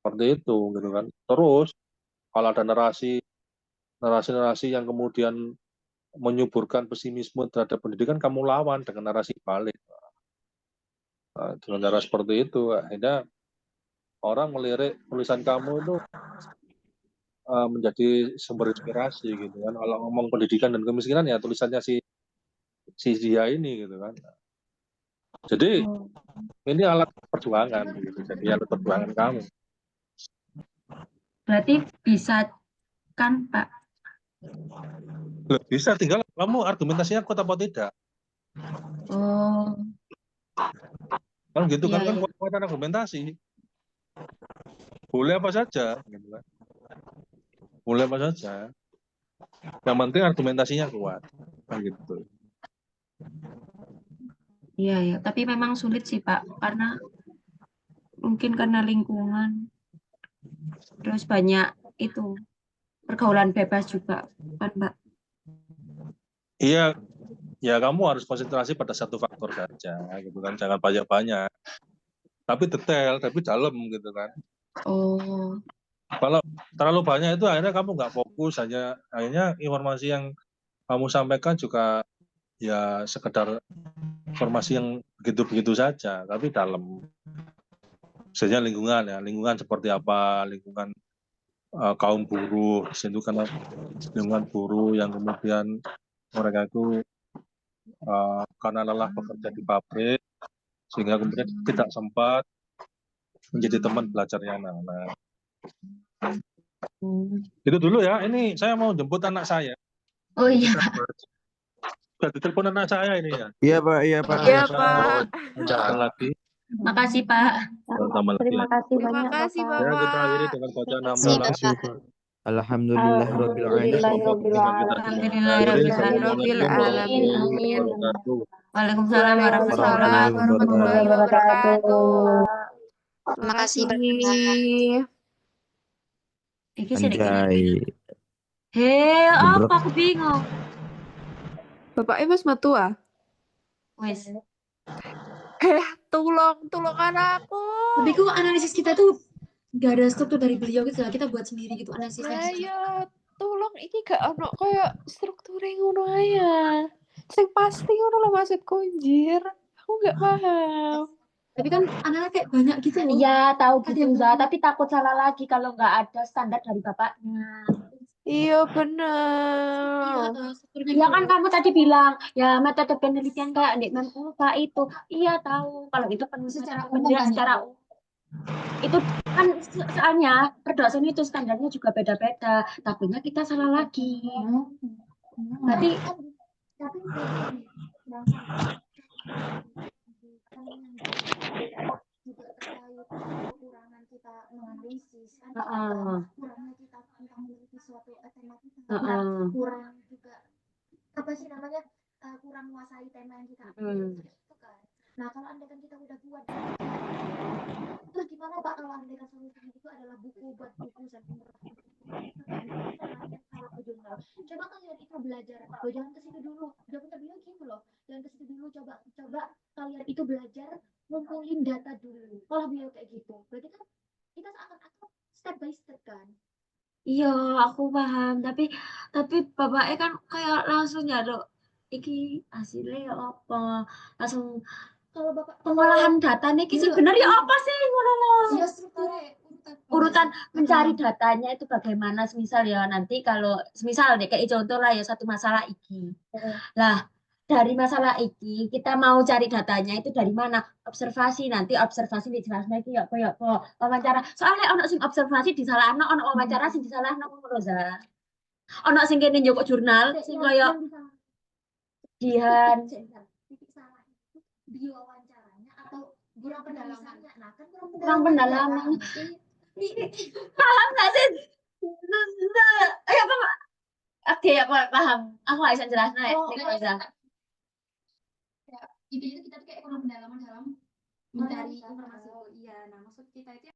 [SPEAKER 2] seperti itu, gitu kan. Terus kalau ada narasi narasi-narasi yang kemudian menyuburkan pesimisme terhadap pendidikan, kamu lawan dengan narasi balik. Nah, dengan cara seperti itu, akhirnya orang melirik tulisan kamu itu menjadi sumber inspirasi gitu kan. Kalau ngomong pendidikan dan kemiskinan ya tulisannya si dia ini gitu kan. Jadi ini alat perjuangan gitu. Jadi alat perjuangan kamu.
[SPEAKER 12] Berarti bisa kan, Pak?
[SPEAKER 2] Loh, bisa, tinggal kamu argumentasinya kuat apa tidak.
[SPEAKER 12] Oh,
[SPEAKER 2] Kan gitu
[SPEAKER 12] iya,
[SPEAKER 2] kan
[SPEAKER 12] iya.
[SPEAKER 2] kuat argumentasi. Boleh apa saja gitu kan. Boleh apa saja. Yang penting argumentasinya kuat. Kan gitu.
[SPEAKER 12] Iya, ya. Tapi memang sulit sih, Pak. Mungkin karena lingkungan. Terus banyak itu pergaulan bebas juga, kan, Pak?
[SPEAKER 2] Iya, ya kamu harus konsentrasi pada satu faktor saja gitu kan. Jangan banyak-banyak. Tapi detail, tapi dalam gitu kan.
[SPEAKER 12] Oh.
[SPEAKER 2] Kalau terlalu banyak itu akhirnya kamu nggak fokus, akhirnya informasi yang kamu sampaikan juga ya sekedar informasi yang begitu-begitu saja, tapi dalam. Misalnya lingkungan seperti apa, lingkungan kaum buruh, di situ karena lingkungan buruh yang kemudian mereka itu karena lelah bekerja di pabrik, sehingga kemudian tidak sempat menjadi teman belajarnya anak-anak. Itu dulu ya, ini saya mau jemput anak saya.
[SPEAKER 12] Oh iya.
[SPEAKER 2] Sudah ditelepon anak saya ini ya.
[SPEAKER 4] Iya Pak, iya Pak.
[SPEAKER 8] Iya, Pak.
[SPEAKER 2] Lanjutkan lagi.
[SPEAKER 12] Makasih, Pak.
[SPEAKER 2] Tambah lagi
[SPEAKER 6] Terima
[SPEAKER 2] ya.
[SPEAKER 6] kasih
[SPEAKER 8] Terima
[SPEAKER 6] banyak
[SPEAKER 8] kasih,
[SPEAKER 6] Bapak.
[SPEAKER 2] Ya, kita akhiri
[SPEAKER 8] Bapak.
[SPEAKER 2] dengan bacaan
[SPEAKER 11] Terima kasih,
[SPEAKER 2] hamdalah.
[SPEAKER 11] Bapak.
[SPEAKER 4] Alhamdulillahirabbil alamin.
[SPEAKER 6] Alhamdulillahirobbilalamin.
[SPEAKER 8] Alhamdulillahirabbil alamin.
[SPEAKER 6] Amin.
[SPEAKER 12] Waalaikumsalam warahmatullahi
[SPEAKER 8] Waalaikumsalam warahmatullahi wabarakatuh.
[SPEAKER 11] Terima kasih.
[SPEAKER 12] Iki sini gini.
[SPEAKER 4] Anjay.
[SPEAKER 12] Hei,
[SPEAKER 4] Gebrek.
[SPEAKER 12] apa aku bingung.
[SPEAKER 8] Bapaknya Mas Matua.
[SPEAKER 12] Wes.
[SPEAKER 8] Tulungan aku.
[SPEAKER 11] Tapi kok analisis kita tuh gak ada struktur dari beliau gitu lah. Kita buat sendiri gitu analisisnya.
[SPEAKER 8] Lah ya, tolong ini gak ono kayak strukture ngono ya. Sing pasti ngono lho maksudku anjir. Aku gak paham.
[SPEAKER 11] Tapi kan anak-anak kayak banyak gitu loh.
[SPEAKER 3] Iya, tahu
[SPEAKER 11] Ada
[SPEAKER 3] gitu
[SPEAKER 11] yang
[SPEAKER 3] Mbak, tapi takut salah lagi kalau nggak ada standar dari bapaknya.
[SPEAKER 8] Iya bener.
[SPEAKER 11] strukturnya
[SPEAKER 3] Iya
[SPEAKER 11] gitu
[SPEAKER 3] kan
[SPEAKER 11] loh.
[SPEAKER 3] kamu tadi bilang, ya metode penelitian kayak di MUPA itu. Iya tahu, kalau itu
[SPEAKER 11] Secara umum
[SPEAKER 3] penelitian
[SPEAKER 11] kan
[SPEAKER 3] secara
[SPEAKER 11] itu.
[SPEAKER 3] umum. Itu kan soalnya per dosen itu standarnya juga beda-beda. Takutnya kita salah lagi. Berarti
[SPEAKER 11] Tapi juga terkait kekurangan kita menganalisis kan kurangnya kita tentang memiliki suatu tematika kurang juga apa sih namanya kurang menguasai tema yang kita ambil gitu kan. Nah kalau andaikan kita udah buat terus gimana Pak kalau andaikan solusinya itu adalah buku buat buku samping jurnal. Coba kalian itu belajar, jangan ke situ dulu. Jangan beliau gitu loh. Jangan ke situ dulu, coba kalian itu belajar ngumpulin data dulu. Kalau beliau kayak gitu, berarti kan kita seakan-akan step by step kan.
[SPEAKER 12] Iya, aku paham. Tapi bapaknya kan kayak langsung nyadok. Iki hasilnya apa? Langsung
[SPEAKER 11] Kalau Bapak
[SPEAKER 12] pengolahan data nih sebenarnya apa sih ngono lho?
[SPEAKER 11] iya strukturnya
[SPEAKER 12] Urutan mencari datanya itu bagaimana, semisal ya nanti kalau semisal deh kayak contoh lah ya satu masalah iki. Lah dari masalah iki kita mau cari datanya itu dari mana? Observasi, nanti observasi dijelaskan iki ya apa wawancara. Soalnya ono sing observasi disalahno, ono wawancara sing disalahno ngono za. Ono sing kene njoko jurnal sing kaya Jihan
[SPEAKER 11] titik salah itu di wawancaranya atau kurang pendalamannya. Nah kan
[SPEAKER 12] kurang pendalaman. Paham nggak sih? Apa? Oke, paham. Aku nggak bisa jelasnya.
[SPEAKER 11] Intinya kita kayak kurang pendalaman dalam mencari informasi. Iya, nah maksud kita itu